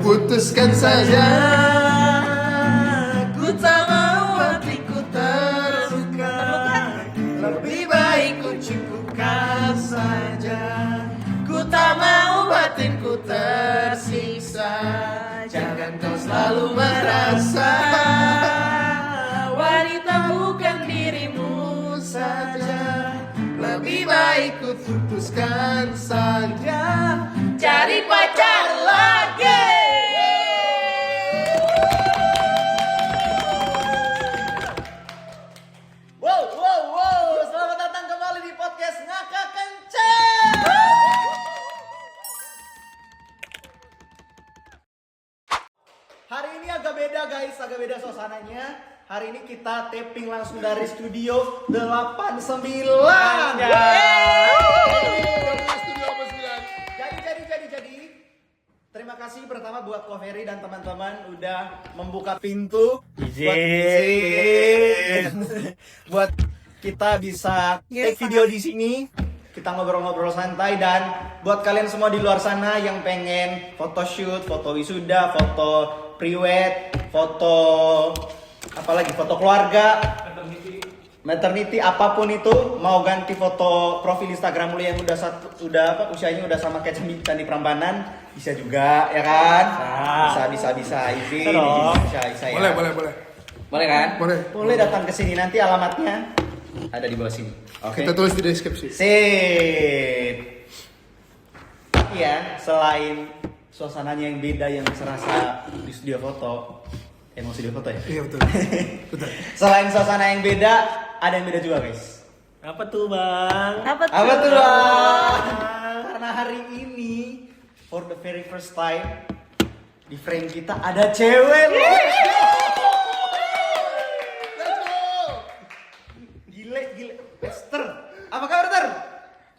putuskan saja. Ku tak mau hatiku terluka. Lebih baik ku cukupkan saja. Ku tak mau batinku tersiksa. Jangan kau selalu merasa wanita bukan dirimu saja. Lebih baik ku putuskan saja. Cari pacar lagi. Wow. Selamat datang kembali di podcast Ngakak Kenceng. Hari ini agak beda guys, agak beda suasananya. Hari ini kita taping langsung dari studio 89. Jadi. Terima kasih pertama buat Ko Ferry dan teman-teman udah membuka pintu buat kita bisa take video di sini. Kita ngobrol-ngobrol santai, dan buat kalian semua di luar sana yang pengen photoshoot, foto wisuda, foto pre-wed, foto apalagi foto keluarga, maternity, apapun itu, mau ganti foto profil Instagram lu yang usianya udah sama kayak Candi Prambanan, bisa juga ya kan? Bisa izin bisa ya. Boleh kan? Boleh datang ke sini, nanti alamatnya ada di bawah sini. Oke. Kita tulis di deskripsi. Sip. Iya, selain suasananya yang beda yang serasa di studio foto, emang studio foto ya? Iya betul. Selain suasana yang beda, ada yang beda juga guys. Apa tuh bang? Apa tuh bang? Karena hari ini for the very first time di frame kita ada cewek loh. Gile. Esther, apa kabar Ter?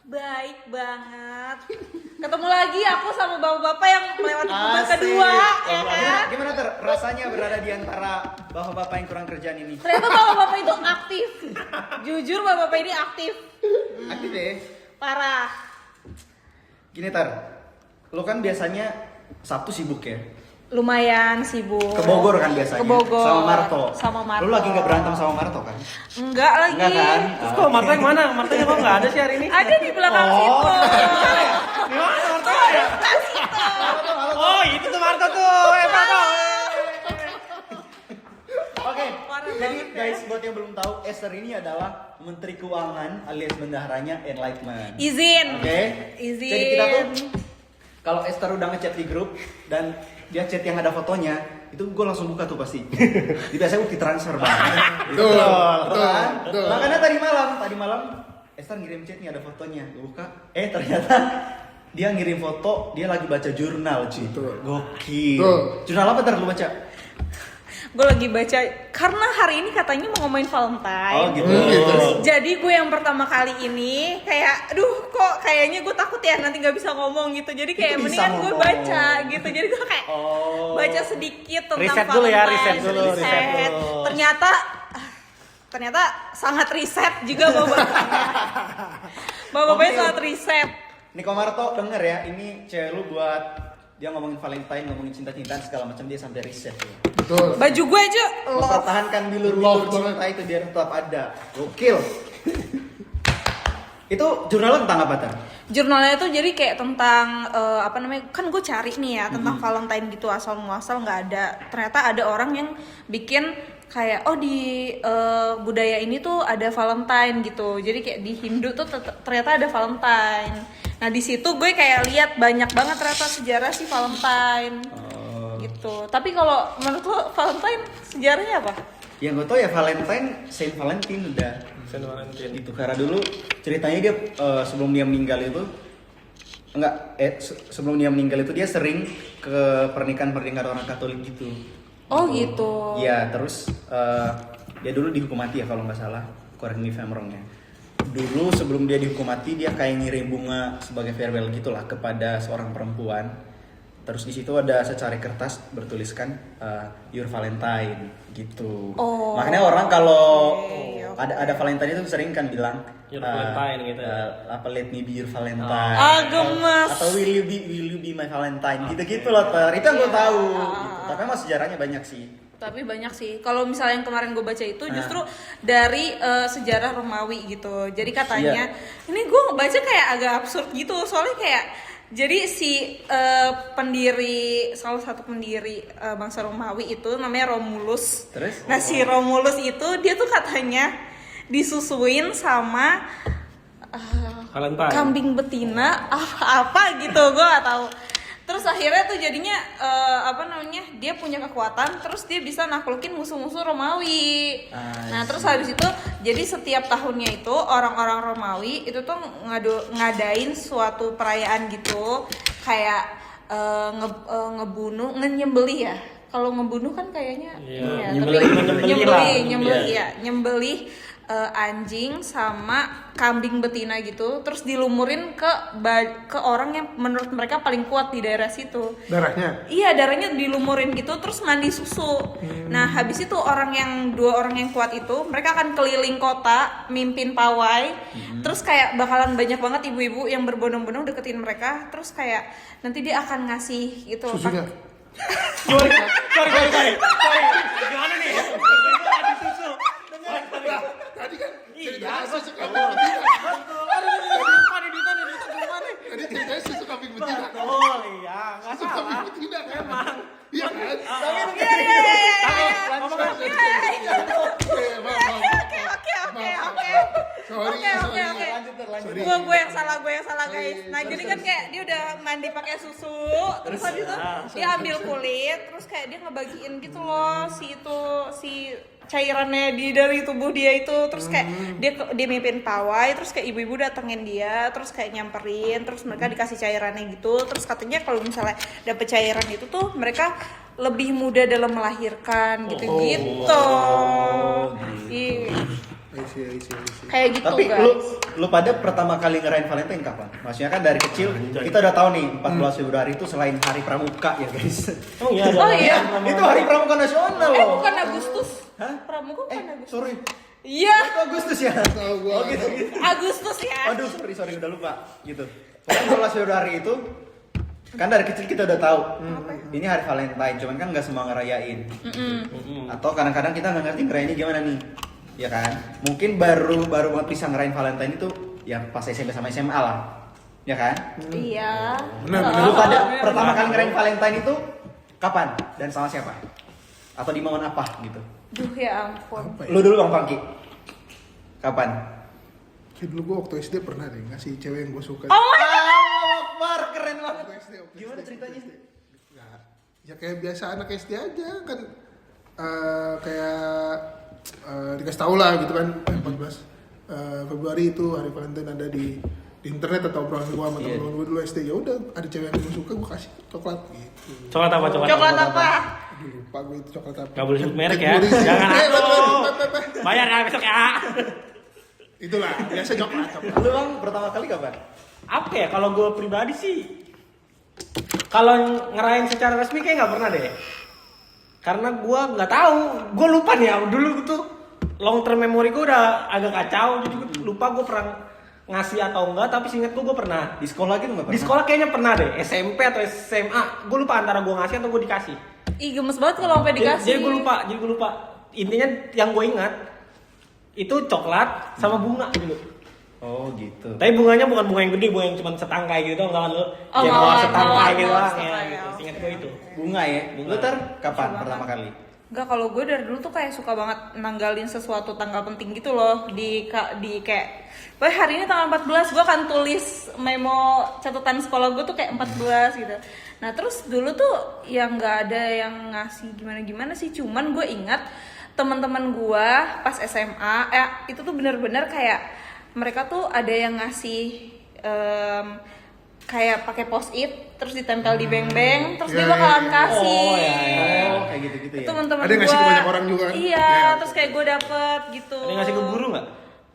Baik banget. Ketemu lagi aku sama bapak-bapak yang melewati babak kedua, ya kan? Gimana Ter? Rasanya berada di antara bapak-bapak yang kurang kerjaan ini? Ternyata bapak-bapak itu aktif. Jujur bapak-bapak ini aktif. Aktif ya? Parah. Gini Ter, lo kan biasanya Sabtu sibuk ya? Lumayan sibuk. Ke Bogor kan biasanya? Ke Bogor. Sama Marto. Lu lagi gak berantem sama Marto kan? Enggak lagi. Enggak kan? Terus kok Marta yang mana? Martanya kok nggak ada sih hari ini? Ada di belakang situ. Di mana Marta ya? Oh itu tuh Marta tuh. Marta. Oke, jadi guys buat yang belum tahu, Esther ini adalah Menteri Keuangan alias bendaharanya Enlightenment. Izin. Oke? Izin. Jadi kita tuh kalau Esther udah ngechat di grup dan dia chat yang ada fotonya, itu gue langsung buka tuh pasti. Jadi biasanya gue transfer banget. Betul. Kan? Makanya tadi malam Esther ngirim chat nih ada fotonya. Gue buka, ternyata dia ngirim foto, dia lagi baca jurnal, cuy. Betul. Gokil. Betul. Jurnal apa Ter lu baca? Gue lagi baca karena hari ini katanya mau ngomongin Valentine. Oh gitu. Jadi gue yang pertama kali ini kayak, aduh kok kayaknya gue takut ya nanti nggak bisa ngomong gitu. Jadi kayak Itu bisa mendingan gue ngomong. baca gitu. Jadi gue kayak baca sedikit tentang Riset Valentine. dulu ya, riset dulu. Ternyata sangat riset juga bapak-bapaknya. Bapak-bapaknya sangat riset. Niko Marto denger ya, ini cewek lu buat dia ngomongin Valentine, ngomongin cinta-cintaan segala macam, dia sampai riset ya. Betul. Baju gue aja love. Mempertahankan bilur-bilur cinta itu biar tetap ada. Gokil. Itu jurnalnya tentang apa Ter? Jurnalnya itu jadi kayak tentang kan gue cari nih ya tentang Valentine gitu, asal muasal nggak ada. Ternyata ada orang yang bikin kayak di budaya ini tuh ada Valentine gitu. Jadi kayak di Hindu tuh ternyata ada Valentine. Nah di situ gue kayak lihat banyak banget ternyata sejarah si Valentine gitu. Tapi kalau menurut lo Valentine sejarahnya apa? Yang gue tau ya Valentine, Saint Valentine udah. Saint Valentine. Itu karena dulu ceritanya dia sebelum dia meninggal itu sebelum dia meninggal itu dia sering ke pernikahan orang Katolik gitu. Oh gitu. Iya, terus dia dulu dihukum mati ya kalau nggak salah, correct me if I'm wrong ya. Dulu sebelum dia dihukum mati dia kayak ngirim bunga sebagai farewell gitulah kepada seorang perempuan. Terus di situ ada secari kertas bertuliskan Your Valentine gitu. Oh. Makanya orang kalau Oke. ada Valentine itu sering kan bilang Your Valentine gitu. apa let me be your Valentine. Gemes. Atau will you be my Valentine gitu-gitu loh, Ter. Itu yang gue tahu gitu. Tapi emang sejarahnya banyak sih. Tapi banyak sih. Kalau misalnya yang kemarin gue baca itu justru dari sejarah Romawi gitu. Jadi katanya ini gue ngebaca kayak agak absurd gitu. Soalnya kayak jadi si salah satu pendiri bangsa Romawi itu namanya Romulus. Terus? Nah si Romulus itu dia tuh katanya disusuin sama Valentine. kambing betina apa gitu gue gak tahu. Terus akhirnya tuh jadinya dia punya kekuatan, terus dia bisa naklukin musuh-musuh Romawi. Nah terus habis itu jadi setiap tahunnya itu orang-orang Romawi itu tuh ngadain suatu perayaan gitu kayak nyembelih ya. Kalau ngebunuh kan kayaknya nyembelih anjing sama kambing betina gitu, terus dilumurin ke orang yang menurut mereka paling kuat di daerah situ. Darahnya? Iya, darahnya dilumurin gitu, terus mandi susu. Nah, habis itu dua orang yang kuat itu, mereka akan keliling kota, mimpin pawai. Terus kayak bakalan banyak banget ibu-ibu yang berbondong-bondong deketin mereka. Terus kayak nanti dia akan ngasih gitu. Susunya? Sorry. Gimana nih? Ibu ada susu. Tadi kan ceritanya susu Betul. kambing betina. Mana gimana? Tadi ceritanya susu kambing betina. Oh iya, nggak Susu kambing salah. betina kan? Iya kan? Oke. Gue yang salah guys. Nah jadi kan kayak dia udah mandi pakai susu, terus habis itu dia ambil kulit, terus kayak dia ngebagiin gitu loh si cairannya dari tubuh dia itu, terus kayak dia mimpin pawai, terus kayak ibu-ibu datengin dia, terus kayak nyamperin, terus mereka dikasih cairannya gitu, terus katanya kalau misalnya dapet cairan itu tuh mereka lebih mudah dalam melahirkan gitu. Iya. Kayak gitu Tapi guys. lu pada pertama kali ngerayain Valentine kapan? Maksudnya kan dari kecil kita udah tahu nih 14 Februari itu selain hari pramuka ya guys. Oh iya. Itu hari pramuka nasional loh. Bukan Agustus. Hah? Pramuka bukan Agustus. Sorry. Iya, Itu Agustus ya? Tahu gua. Oh gitu. Agustus ya. Aduh, sorry udah lupa gitu. Pokoknya 14 Februari itu kan dari kecil kita udah tahu ini hari Valentine, cuman kan nggak semua ngerayain. Atau kadang-kadang kita nggak ngerti ngerayainnya gimana nih, ya kan? Mungkin baru banget bisa ngerayain Valentine itu ya pas SMP sama SMA lah, ya kan? Iya. Benar. Lu pada pertama kali ngerayain Valentine itu kapan dan sama siapa? Atau di momen apa gitu? Duh ya ampun. Lu dulu Bang Pangki. Kapan? Kayak dulu gua waktu SD pernah deh ngasih cewek yang gua suka. Oh my Akbar, keren banget. Waktu SD. Gimana ceritanya? Ya kayak biasa anak SD aja kan, kayak dikasih tahu lah gitu kan, 14 Februari itu hari Valentine ada di internet atau obrolan gua sama temen-temen gua dulu SD. Ya udah ada cewek yang gua suka, gua kasih coklat gitu. Coklat apa? Coklat apa? Aduh, lupa gue itu coklat apa. Gak boleh sebut merek ya. Cadbury. Jangan Beb. bayar ya besok ya. Itulah biasa coklat. Lu Bang pertama kali kapan? Apa ya, kalau gue pribadi sih kalau ngerayain secara resmi kayak nggak pernah deh, karena gue nggak tahu, gue lupa nih ya, dulu tuh long term memory gue udah agak kacau, jadi gue lupa gue pernah ngasih atau enggak, tapi seingat gue pernah. Di sekolah gitu nggak pernah? Di sekolah kayaknya pernah deh, SMP atau SMA, gue lupa antara gue ngasih atau gue dikasih. Ih gemes banget kalau sampai dikasih. Jadi gue lupa, intinya yang gue ingat itu coklat sama bunga dulu. Oh gitu. Tapi bunganya bukan bunga yang gede, bunga yang cuma setangkai gitu, enggak lu. Oh, Ya mawar, setangkai mawar, gitu mawar, lah ya. setangkai, Gitu. oke. Ingat gue itu. Bunga ya? Bunga. Lu Ter, kapan Bunga. pertama kali? Enggak, kalau gue dari dulu tuh kayak suka banget nanggalin sesuatu tanggal penting gitu loh di kayak wah hari ini tanggal 14 gue akan tulis memo catatan sekolah gue tuh kayak 14 gitu. Nah terus dulu tuh yang nggak ada yang ngasih gimana sih, cuman gue ingat teman-teman gue pas SMA itu tuh bener-bener kayak mereka tuh ada yang ngasih kayak pakai post-it terus ditempel di beng-beng terus dia bakalan kasih. Oh, ya. Oh, kayak gitu-gitu ya. Teman-teman Ada yang ngasih ke banyak orang juga kan? Iya, Ya. terus kayak gue dapet gitu. Ada yang ngasih ke guru nggak?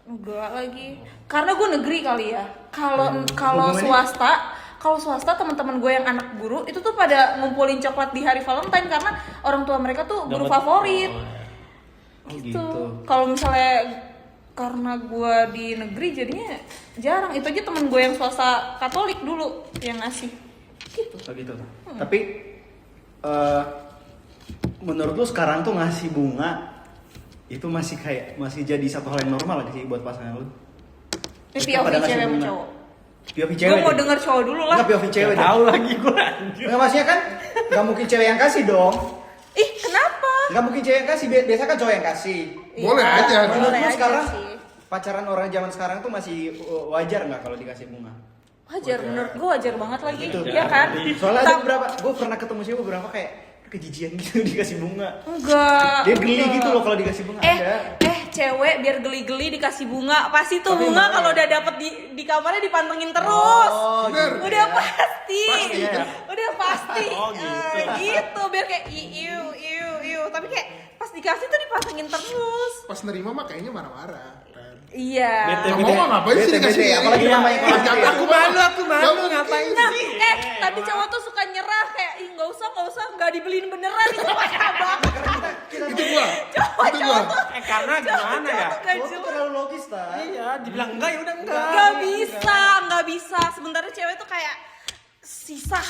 Enggak lagi. Karena gue negeri kali ya. Kalau Hubungannya? swasta kalau swasta teman-teman gue yang anak guru itu tuh pada ngumpulin coklat di hari Valentine karena orang tua mereka tuh guru favorit. Gitu. Kalau misalnya karena gue di negeri jadinya jarang. Itu aja temen gue yang swasta Katolik dulu yang ngasih. Gitu. Gitu. Tapi menurut lu sekarang tuh ngasih bunga itu masih jadi satu hal yang normal gak sih buat pasangan lu? Ini POV cewek sama cowok. POV cewek. Gue mau denger cowok dulu lah. Enggak POV cewek. Tahu lagi gue. Enggak maksudnya kan enggak mungkin cewek yang kasih dong. Ih, kenapa? Enggak mungkin cewek yang kasih, biasa kan cowok yang kasih. Boleh Iya, aja. boleh Menurut lu aja sekarang sih. pacaran orang zaman sekarang tuh masih wajar nggak kalau dikasih bunga? Wajar, menurut gue wajar banget lagi. Gitu. Iya kan? Soalnya ada beberapa, gue pernah ketemu siapa beberapa kayak kejijian gitu dikasih bunga. Enggak. Dia geli gitu loh kalau dikasih bunga. Ada. Cewek biar geli-geli dikasih bunga. Pasti tuh Tapi bunga bener. kalau udah dapet di kamarnya dipantengin terus. Oh, Bener. gitu Udah ya. pasti. ya? Udah pasti. Oh, gitu. Gitu biar kayak iu. Tapi kayak pas dikasih tuh dipantengin terus. Pas nerima mah kayaknya marah-marah. Ren. Iya. Bete. Nggak mau ngapain sih dikasih Bete, apalagi Iya, namanya iya. kelas gitu ya. Aku malu, Nggak ngapain mungkin. Nah, sih? tapi cowok tuh suka nyerah kayak ih nggak usah nggak dibeliin beneran itu parah banget. Itu gua. Cowok Itu gua. tuh Karena gimana ya? nggak Cowok tuh terlalu logis tak? Iya, dibilang enggak ya udah enggak. nggak bisa. Sebenarnya cewek tuh kayak sisa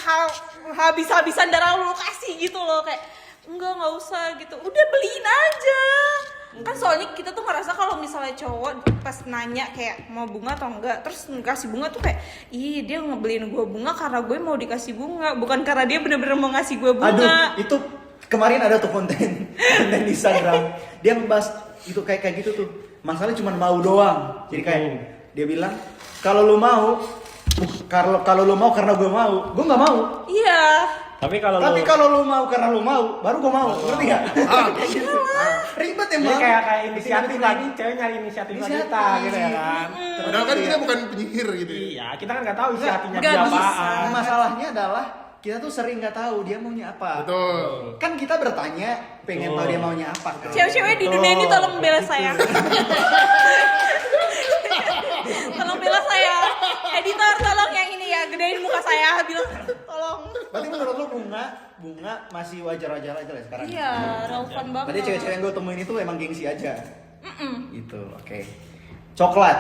habis-habisan darah lu kasih gitu loh kayak nggak usah gitu. Udah beliin aja. Kan soalnya kita tuh ngerasa kalau misalnya cowok pas nanya kayak mau bunga atau enggak terus ngasih bunga tuh kayak ih dia ngebeliin gue bunga karena gue mau dikasih bunga bukan karena dia bener-bener mau ngasih gue bunga. Aduh, itu kemarin ada tuh konten di Instagram. Dia ngebahas itu kayak gitu tuh. Masalahnya cuma mau doang. Jadi kayak dia bilang kalau lu mau karena gue nggak mau. Iya. Tapi kalau Kalau lu mau karena lu mau, baru gue mau. Ngerti nggak? Ribet ini emang. kayak inisiatif lagi, cewek nyari inisiatif kita gitu ya kan. Padahal kan kita bukan penyihir gitu ya. Iya, kita kan nggak tahu isi hatinya Nggak dia bisa. apaan. Masalahnya adalah kita tuh sering nggak tahu dia maunya apa. Betul. Kan kita bertanya, pengen tahu dia maunya apa. Cewek-cewek di dunia ini tolong bela saya. Tolong bela saya. Editor tolong yang ini ya gedein muka saya bilang tolong. Berarti menurut lu bunga masih wajar-wajar aja lah sekarang. Iya, relevan banget. Berarti cewek-cewek yang gue temuin itu emang gengsi aja. Gitu, oke. Coklat.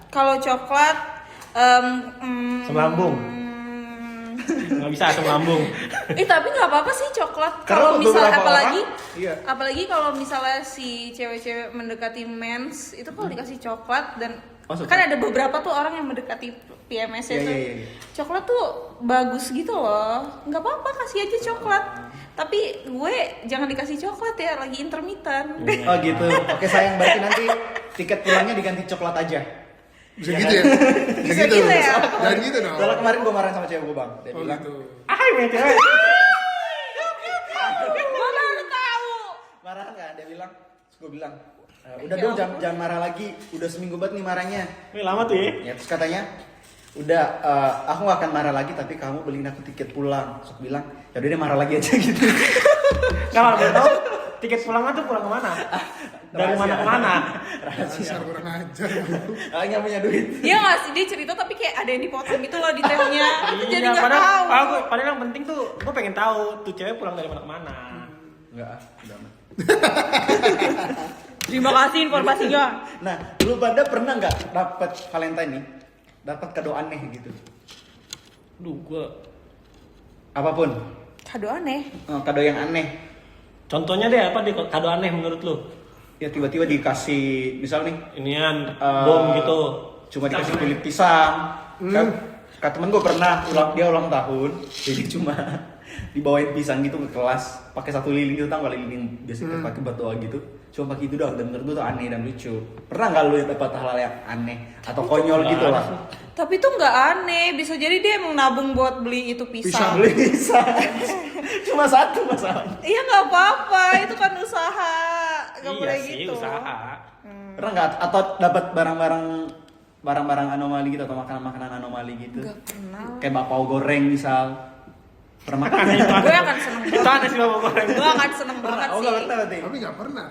Kalau coklat Semlambung. Nggak bisa asam lambung. tapi nggak apa-apa sih coklat. Karena Kalau misalnya beberapa apalagi orang, iya. apalagi kalau misalnya si cewek-cewek mendekati mens itu kalau dikasih coklat dan Oh, suka. kan ada beberapa tuh orang yang mendekati PMS itu. Iya. Coklat tuh bagus gitu loh. Nggak apa-apa kasih aja coklat. Tapi gue jangan dikasih coklat ya lagi intermittent. Oh gitu. Oke sayang, berarti nanti tiket pulangnya diganti coklat aja. Bisa gitu ya? Bisa gitu ya? Jangan gitu dong. Soalnya kemarin gue marah sama cewek gue bang. Dia Oh bilang, gitu. Ah, ini cewek. Gue baru tahu. marah kan? Dia bilang, terus gue bilang, udah dong jangan marah lagi. Udah seminggu banget nih marahnya. Ini lama tuh ya. Ya terus katanya, udah aku gak akan marah lagi tapi kamu beliin aku tiket pulang. Terus aku bilang, ya udah deh marah lagi aja gitu. Kalau boleh tahu tiket pulangnya tuh pulang kemana? Dari mana ke mana? Dasar kurang ajar. Nggak punya duit. Dia nggak sih dia cerita tapi kayak ada yang dipotong gitu loh detailnya. Jadi nggak padahal, tahu. padahal yang penting tuh gue pengen tahu tuh cewek pulang dari mana ke mana. Enggak, udah amat. Terima kasih informasinya. Nah, lu pada pernah nggak dapat Valentine nih? Dapat kado aneh gitu? Duh, gue. Apapun, Kado aneh. kado yang aneh. Contohnya deh apa deh kado aneh menurut lu? Ya tiba-tiba dikasih, misal nih, Inian Eh, bom gitu. cuma dikasih kulit pisang. Kata temen gue pernah dia ulang tahun, jadi cuma dibawain pisang gitu ke kelas, pakai satu lilin itu, tau gak lilin yang biasa kita pakai buat doa gitu. Cuma pakai itu doang, dan menurut gue tuh aneh dan lucu. Pernah nggak lu dapat hal yang aneh atau konyol nggak gitu ada lah? sih. Tapi itu nggak aneh. Bisa jadi dia emang nabung buat beli itu pisang. Beli pisang, cuma satu masalahnya. Iya nggak apa-apa. Itu kan usaha. Gak Iya boleh sih, gitu. usaha. Pernah nggak atau dapat barang-barang anomali gitu atau makanan-makanan anomali gitu? Gak pernah. Kayak bakpao goreng misal. Pernah makan? Gue akan seneng Itu banget. aneh sih bapak goreng. Gue akan seneng banget Oh sih. nggak pernah berarti? Tapi nggak pernah.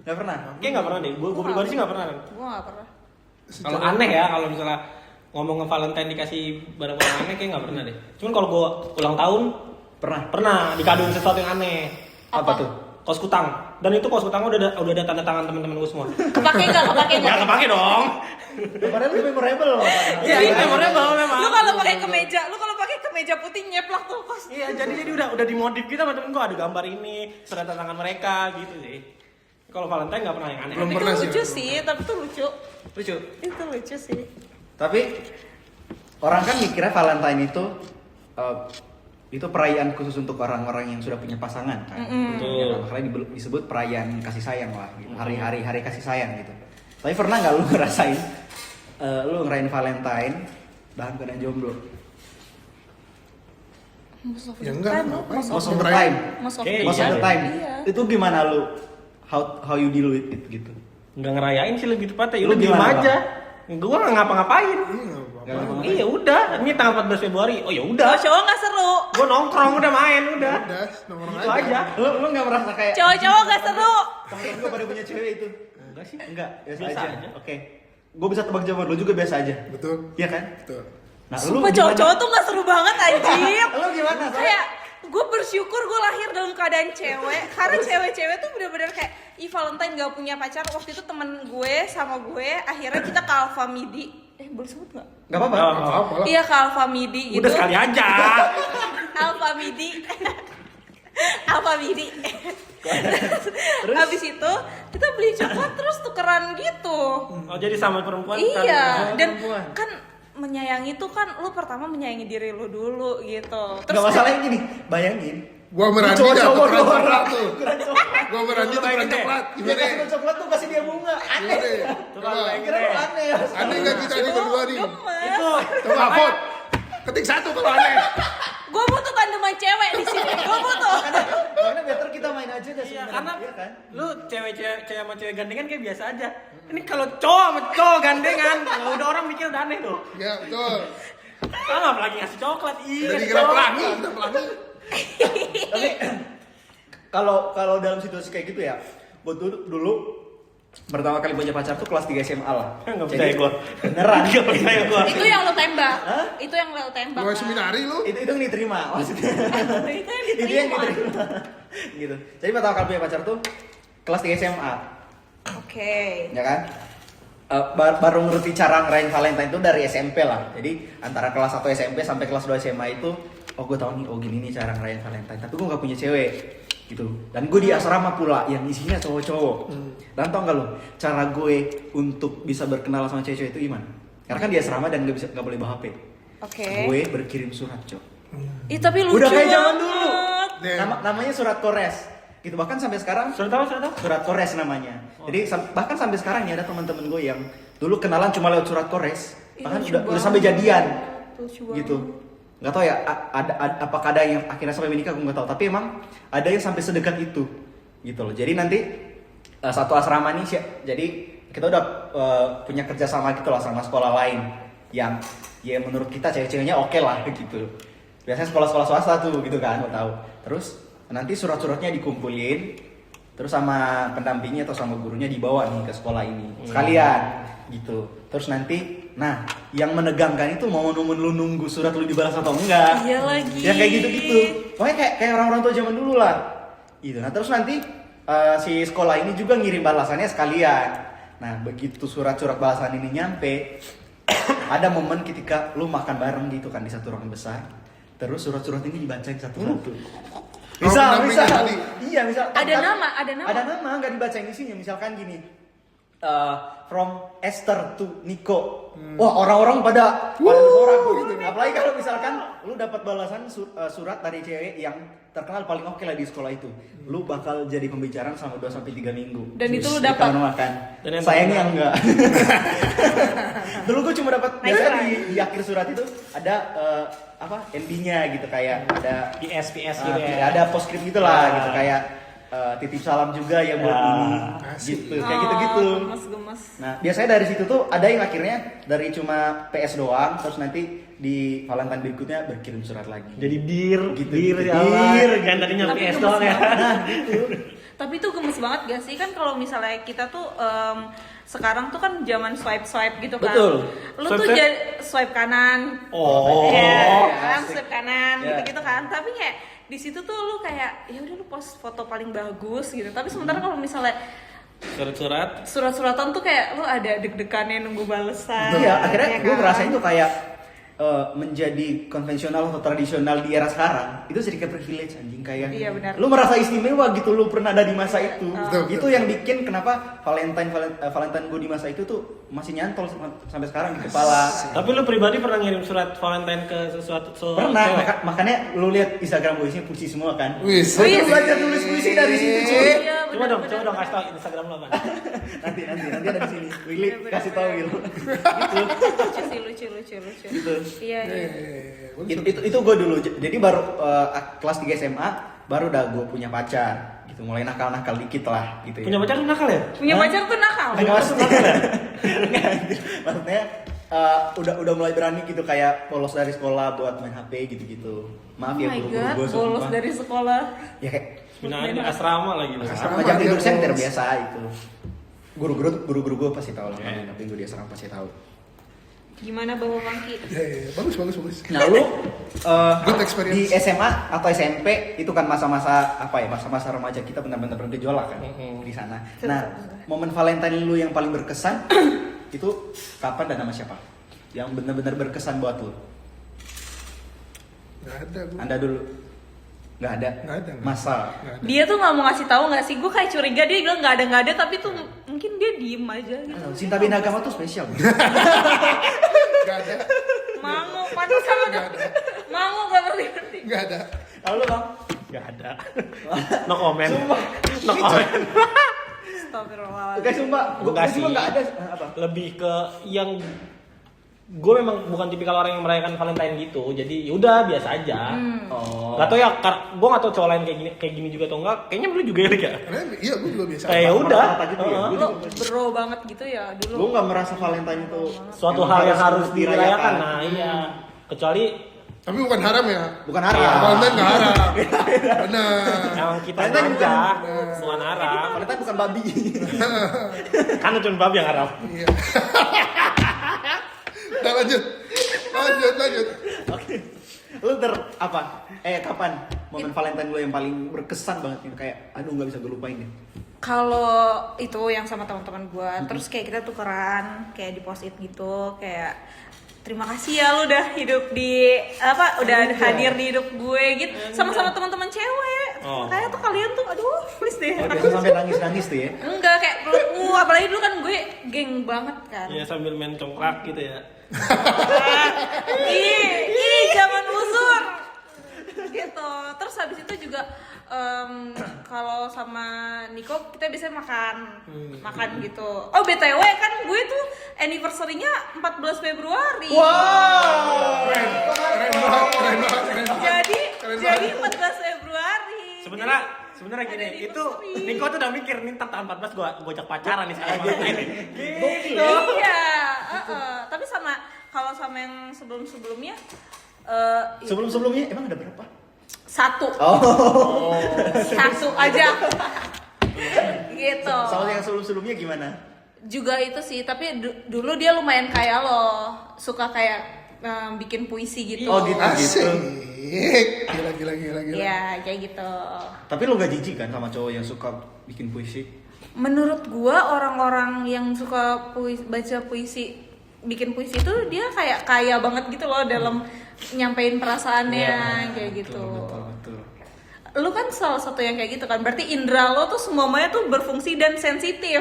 Nggak pernah? Kayaknya nggak pernah deh. Gue pribadi sih nggak pernah. Kan. Gue nggak pernah. Kalau aneh ya, kalau misalnya ngomong Valentine dikasih barang-barang aneh kayak nggak pernah deh. Cuman kalau gue ulang tahun pernah dikaduin sesuatu yang aneh. Apa tuh? Kaos kutang. Dan itu kaos kutang udah ada tanda tangan teman-teman gue semua. Kepake nggak? Nggak kepake dong. Padahal itu memorable loh. Iya, itu memorable memang. Lu kalau pakai kemeja putih nyeplak tuh kos. Iya, jadi udah dimodif gitu sama temen gue, ada gambar ini, surat tangan mereka gitu sih. Kalau Valentine nggak pernah yang aneh. Belum Itu pernah sih. lucu sih, tapi itu lucu. Lucu. Itu lucu sih. Tapi orang kan mikirnya Valentine itu perayaan khusus untuk orang-orang yang sudah punya pasangan kan. Ya, makanya disebut perayaan kasih sayang lah gitu. Hari kasih sayang gitu. Tapi pernah nggak lu ngerasain lu ngerayain Valentine dalam keadaan jomblo? Ya enggak, ngapain? Most of the time. Most of Oke, Most of the iya. time. Iya. Itu gimana lu? How you deal with it gitu? Nggak ngerayain sih lebih tepatnya. Lu Lu diem gimana, aja. Gue nggak ngapa-ngapain. Iya, nggak apa-apa. Iya udah, ini tanggal 14 Februari. Oh ya udah. Cowok-cowok nggak seru. Gue nongkrong udah main udah. Udah, nongkrong Itu aja. Lu nggak merasa kayak Cowok-cowok nggak seru. temen gue pada punya cewek itu? Enggak sih. Enggak, biasa, Biasa aja. aja. Oke. Gue bisa tebak jawaban lu juga biasa aja. Betul, Iya kan? betul. Nah, Sumpah cowok-cowok tuh nggak seru banget anjir. Lu gimana? Kayak gue bersyukur gue lahir dalam keadaan cewek karena cewek-cewek tuh bener-bener kayak Valentine gak punya pacar. Waktu itu temen gue sama gue akhirnya kita ke Alfa Midi. Boleh sebut nggak? Gak apa-apa. Oh. Nggak apa-apa lah. Iya ke Alfa Midi gitu. Udah sekali aja. Alfa Midi. Alfa Midi. Terus habis itu kita beli coklat terus tukeran gitu. Oh jadi sama perempuan. Iya, sama dan perempuan. kan menyayangi tuh kan lu pertama menyayangi diri lu dulu gitu. Gak masalahnya gini, bayangin. Gua merandi dah Cowok-cowok tukeran doang. coklat tuh. Tukeran coklat. Gua merandi tukeran bayangin deh. coklat. Dia Gimana? kasih coklat tuh kasih dia bunga. Aneh. Gimana? Coba Coba. bayangin. Kira lu aneh ya. Aneh nggak kita di berdua nih? Gemes. Itu. Coba vote. Ketik satu kalau aneh. Gue butuh tandeman cewek di sini. Gue butuh. Makanya better kita main aja dah Iya, sebenarnya. karena Iya kan? lu cewek sama cewek gandengan kayak biasa aja. Ini kalau cowok sama cowok gandengan, kalau udah orang mikir udah aneh tuh. Ya, betul. Kan apalagi ngasih coklat. Iya. Jadi kira pelangi, kita pelangi. Tapi kalau dalam situasi kayak gitu ya, buat dulu pertama kali punya pacar tuh kelas 3 SMA lah. Nggak Jadi, percaya gua. Beneran. Nggak percaya gua. Itu yang lo tembak. Hah? Itu yang lo tembak. Gua kan? seminari lu. Itu yang diterima maksudnya. Itu yang Itu yang diterima. diterima. Gitu. Jadi pertama kali punya pacar tuh kelas 3 SMA, Oke. ya kan? Baru ngerti cara ngerayain Valentine itu dari SMP lah. Jadi antara kelas 1 SMP sampai kelas 2 SMA itu, oh gue tahu nih, oh gini nih cara ngerayain Valentine. Tapi gue nggak punya cewek, gitu. Dan gue di asrama pula yang isinya cowok-cowok. Dan tau nggak lo, cara gue untuk bisa berkenalan sama cewek-cewek itu gimana? Karena kan di asrama dan nggak boleh bawa HP. Oke. Gue berkirim surat, cok. Ih tapi lucu Udah kayak zaman banget. dulu. Damn. Namanya surat kores. Gitu, bahkan sampai sekarang Surat apa? surat kores namanya. Jadi bahkan sampai sekarang ya ada teman-teman gue yang dulu kenalan cuma lewat surat kores, Ih, bahkan lucu udah banget. sampai jadian. Lucu banget. Gitu. Nggak tahu ya apakah ada yang akhirnya sampai menikah, gue nggak tahu. Tapi emang ada yang sampai sedekat itu. Gitu loh. Jadi nanti satu asrama nih jadi kita udah punya kerjasama gitu loh sama sekolah lain yang ya menurut kita cewek-ceweknya oke lah gitu. Biasanya sekolah-sekolah swasta tuh gitu kan, lo tahu. Terus nanti surat-suratnya dikumpulin, terus sama pendampingnya atau sama gurunya dibawa nih ke sekolah ini sekalian gitu. Terus nanti, nah yang menegangkan itu mau lu nunggu surat lu dibalas atau enggak? Iya lagi. Ya kayak gitu-gitu. Pokoknya kayak orang-orang tua zaman dulu lah. Gitu. Nah terus nanti si sekolah ini juga ngirim balasannya sekalian. Nah begitu surat-surat balasan ini nyampe, ada momen ketika lu makan bareng gitu kan di satu ruangan besar. Terus surat-surat ini dibacain satu-satu. Misal. Tadi. Iya, misal. Ada nama. Ada nama, nggak dibacain isinya. Misalkan gini, from Esther to Nico. Wah, orang-orang pada bersorak gitu. Apalagi kalau misalkan lu dapat balasan surat dari cewek yang terkenal paling oke lah di sekolah itu. Lu bakal jadi pembicaraan selama 2 sampai 3 minggu. Dan itu lu Di dapat. kamar makan. Dan yang Sayangnya paling- enggak. Dulu gue cuma dapat biasanya di akhir surat itu ada endingnya gitu, kayak ada PS gitu tidak ya. ada postscript gitu lah gitu, kayak titip salam juga ya buat ini Asik. gitu, kayak gitu-gitu. Gemes. Nah biasanya dari situ tuh ada yang akhirnya dari cuma PS doang, terus nanti di Valentine berikutnya berkirim surat lagi. Jadi bir Gitu, bir gitu. ya Allah. Bir, Kan tadinya Tapi PS gemes doang ya. Nah gitu. Tapi itu gemes banget gak sih kan kalau misalnya kita tuh sekarang tuh kan zaman swipe gitu kan. Betul. Lu Swipe tuh kan? jadi swipe kanan. Oh. Iya, kan swipe kanan Ya. gitu-gitu kan. Tapi kayak di situ tuh lu kayak ya udah lu post foto paling bagus gitu. Tapi sementara kalau misalnya Surat-surat. surat-suratan tuh kayak lu ada deg-degannya nunggu balesan. Iya, akhirnya ya gue kan? ngerasain tuh kayak menjadi konvensional atau tradisional di era sekarang itu sedikit privilege anjing kayak Iya, benar. lu merasa istimewa gitu lu pernah ada di masa Iya, itu betul, itu betul. yang bikin kenapa Valentine gue di masa itu tuh masih nyantol sampai sekarang di kepala. Tapi lu pribadi pernah ngirim surat Valentine ke sesuatu Pernah, cewek? makanya lu lihat Instagram gue isinya puisi semua kan. Wih, Gua tuh belajar nulis puisi dari situ cuy. Iya, Coba dong benar-benar. kasih tau Instagram lu apa? nanti ada di sini. Willy Iya, benar, kasih tahu benar. gitu. Lucu sih, lucu. Gitu. Iya, iya. Itu gue dulu jadi baru kelas 3 SMA baru udah gue punya pacar gitu mulai nakal dikit lah gitu ya. Punya pacar lu nakal ya? Punya pacar tuh nakal. Nggak maksudnya maksudnya udah mulai berani gitu kayak bolos dari sekolah buat main HP gitu maaf Oh ya my guru-guru god, gue bolos dari sekolah. ya kayak Minang di asrama lagi lu. Asrama. macam tidur dia center bolos. biasa itu guru-guru gue pasti tahu lah Oke. tapi gue di asrama pasti tahu. Gimana Bapak Pangki? Ya, bagus. Nah lu Good experience. di SMA atau SMP itu kan masa-masa apa ya masa-masa remaja kita benar-benar bergejolak kan di sana. Nah momen Valentine lu yang paling berkesan itu kapan dan sama siapa? Yang benar-benar berkesan buat lu? Nggak ada gue. Anda dulu. Nggak ada. Nggak ada. Masa. Nggak ada. Dia tuh nggak mau ngasih tahu nggak sih? Gue kayak curiga dia bilang nggak ada, tapi tuh mungkin dia diem aja gitu. Cinta bina agama tuh spesial. Nggak ada. Mango, panas sama Nggak ada. Mango gak ngerti. Nggak ada. Kalau lu bang? Gak ada. No comment. Sumpah. No comment. Astagfirullahaladzim. Guys sumpah. Gue Enggak cuma sih. nggak ada apa? Lebih ke yang gue memang bukan tipikal orang yang merayakan Valentine gitu. Jadi yaudah biasa aja. Oh. Gak tau ya, gue gak tau cowok lain kayak gini juga atau enggak. Kayaknya lu juga ya, Rik, ya. Karena iya gue juga biasa. Kayak udah. Rata-rata gitu ya? Heeh. Lo bro banget gitu ya dulu. Gue nggak merasa Valentine itu Suatu hal yang harus dirayakan. Nah iya. Kecuali Tapi bukan haram ya. Bukan haram. Valentine nggak haram. Benar. yang kita Valentine aja, bukan. bukan haram. Valentine bukan babi. Kan cuma babi yang haram. Iya. Udah lanjut. Oke. Lu apa? Kapan momen Valentine lu yang paling berkesan banget yang kayak aduh nggak bisa gue lupain deh. Kalau itu yang sama teman-teman gue, terus kayak kita tukeran, kayak di post it gitu, kayak terima kasih ya lu udah hidup di apa, udah hadir di hidup gue gitu, sama-sama teman-teman cewek. Oh. Kayak tuh kalian tuh, aduh, please deh. Oh, jangan sampai nangis tuh ya. Enggak kayak peluk, apalagi dulu kan gue geng banget kan. Iya sambil main congklak gitu ya. Ih, zaman usur. Gitu. Terus habis itu juga kalau sama Niko kita biasanya makan gitu. Oh BTW kan gue tuh anniversary-nya 14 Februari. Wow. Keren banget. Jadi 14 Februari. Sebenarnya gini, Ada itu anniversary. Niko tuh udah mikir nih ntar tanggal 14 gua ajak pacaran nih sekarang ini. Gitu. Iya, tapi kalau sama yang sebelumnya Sebelum-sebelumnya emang ada berapa? satu aja gitu. Soal yang sebelum-sebelumnya gimana? Juga itu sih, tapi dulu dia lumayan kaya loh, suka kayak bikin puisi gitu. Oh, gitu. Asik. Gila. Iya, kayak gitu. Tapi lu gak jijik kan sama cowok yang suka bikin puisi? Menurut gua orang-orang yang suka baca puisi, bikin puisi itu dia kayak kaya banget gitu loh dalam nyampein perasaannya kayak gitu. Betul. Lu kan salah satu yang kayak gitu kan, berarti indera lo tuh semuanya tuh berfungsi dan sensitif.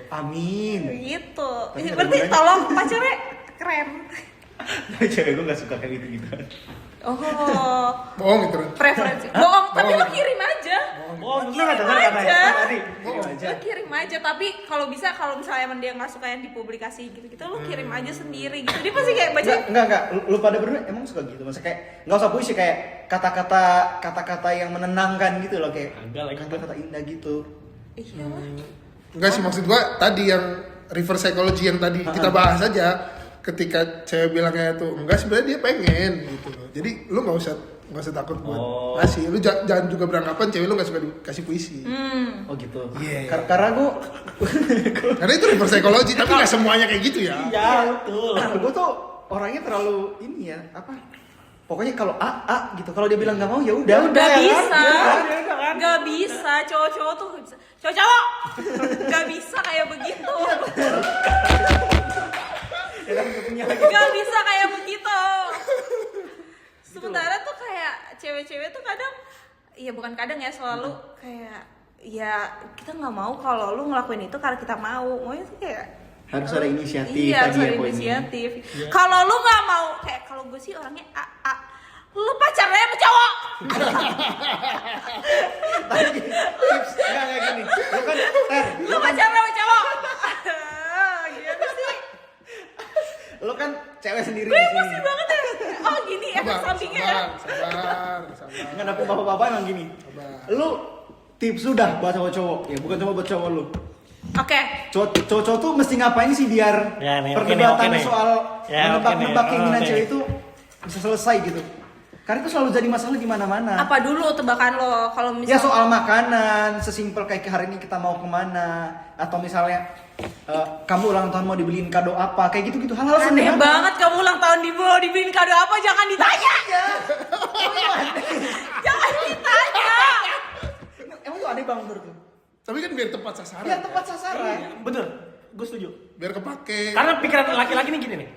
Amin. Gitu. Tapi Berarti ada tolong pacarnya keren. Cewek gue gak suka kayak gitu. Oh, Bohong itu. preferensi. Bohong, tapi lo kirim aja. Oh, lu enggak dengar katanya aja. tadi. Lo kirim aja, tapi kalau misalnya emang dia nggak suka yang dipublikasi gitu, lo kirim aja sendiri gitu. Dia pasti kayak baca. Enggak. Lu pada berdua emang suka gitu? Maksudnya kayak nggak usah puisi kayak kata-kata yang menenangkan gitu loh kayak Agak lagi. kata-kata indah gitu. Iya lah. Enggak sih, maksud gua tadi yang reverse psychology yang tadi kita bahas aja. Ketika cewek bilangnya tuh enggak, sebenarnya dia pengen gitu loh. Jadi lu nggak usah nggak usah takut buat Oh. ngasih. Lu jangan juga beranggapan cewek lu nggak suka dikasih puisi. Oh gitu. Iya. Karena gue Karena itu reverse psychology, tapi nggak semuanya kayak gitu ya. Iya, betul. gue tuh orangnya terlalu ini ya, apa? Pokoknya kalau A gitu. Kalau dia bilang nggak mau ya udah. Gak ya bisa, kan? Ya udah kan? gak bisa, cowok-cowok tuh gak bisa. Cowok-cowok gak bisa kayak begitu. Gak bisa kayak begitu. Sementara tuh kayak cewek-cewek tuh kadang, ya bukan kadang ya, selalu kayak ya kita nggak mau kalau lu ngelakuin itu karena kita mau. Maunya tuh kayak Harus ada inisiatif iya, harus tadi ya ada poinnya. inisiatif. Kalau lu nggak mau, kayak kalau gue sih orangnya lu pacarnya sama cowok. Tips enggak gini. Lu pacarnya sama cowok. Gimana sih? Lo kan cewek sendiri Gue di sini. emosi banget ya. Oh gini efek sampingnya ya. sabar. Enggak dapet bapak-bapak emang gini. Sabar. Lu tips sudah buat cowok-cowok, ya bukan cuma buat cowok lu. Oke. Cowok-cowok tuh mesti ngapain sih biar Ya, nih, perdebatan oke nih. soal Ya, menebak-nebak oke nih. keinginan Oke. cewek itu bisa selesai gitu. Karena itu selalu jadi masalah di mana-mana. Apa dulu tebakan lo kalau Ya misalnya soal makanan, sesimpel kayak hari ini kita mau kemana, atau misalnya kamu ulang tahun mau dibeliin kado apa, kayak gitu-gitu hal-hal aneh sederhana. banget kamu ulang tahun dibeliin kado apa, jangan ditanya. Jangan ditanya. Emang itu aneh banget menurut lu? Tapi kan biar tepat sasaran. Ya tepat sasaran. Bener, gue setuju. Biar kepake. Karena pikiran laki-laki nih gini nih.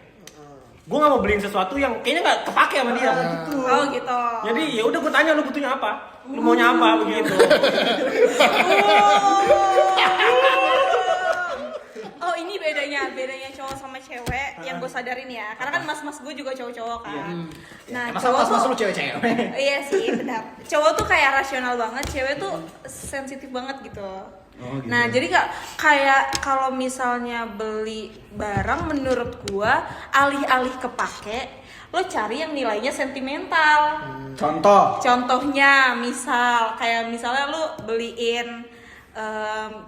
Gue nggak mau beliin sesuatu yang kayaknya nggak kepake sama dia. Gitu. Oh gitu. Jadi ya udah gue tanya lu butuhnya apa, lu maunya apa begitu. Oh ini bedanya cowok sama cewek yang gue sadarin ya, karena kan mas-mas gue juga cowok-cowok kan. Nah Masa cowok mas tuh lu cewek-cewek? iya sih benar. Cowok tuh kayak rasional banget, cewek tuh sensitif banget gitu. Oh, gitu. Nah jadi kayak kalau misalnya beli barang, menurut gua alih-alih kepake, lo cari yang nilainya sentimental. Contoh. Contohnya misalnya lo beliin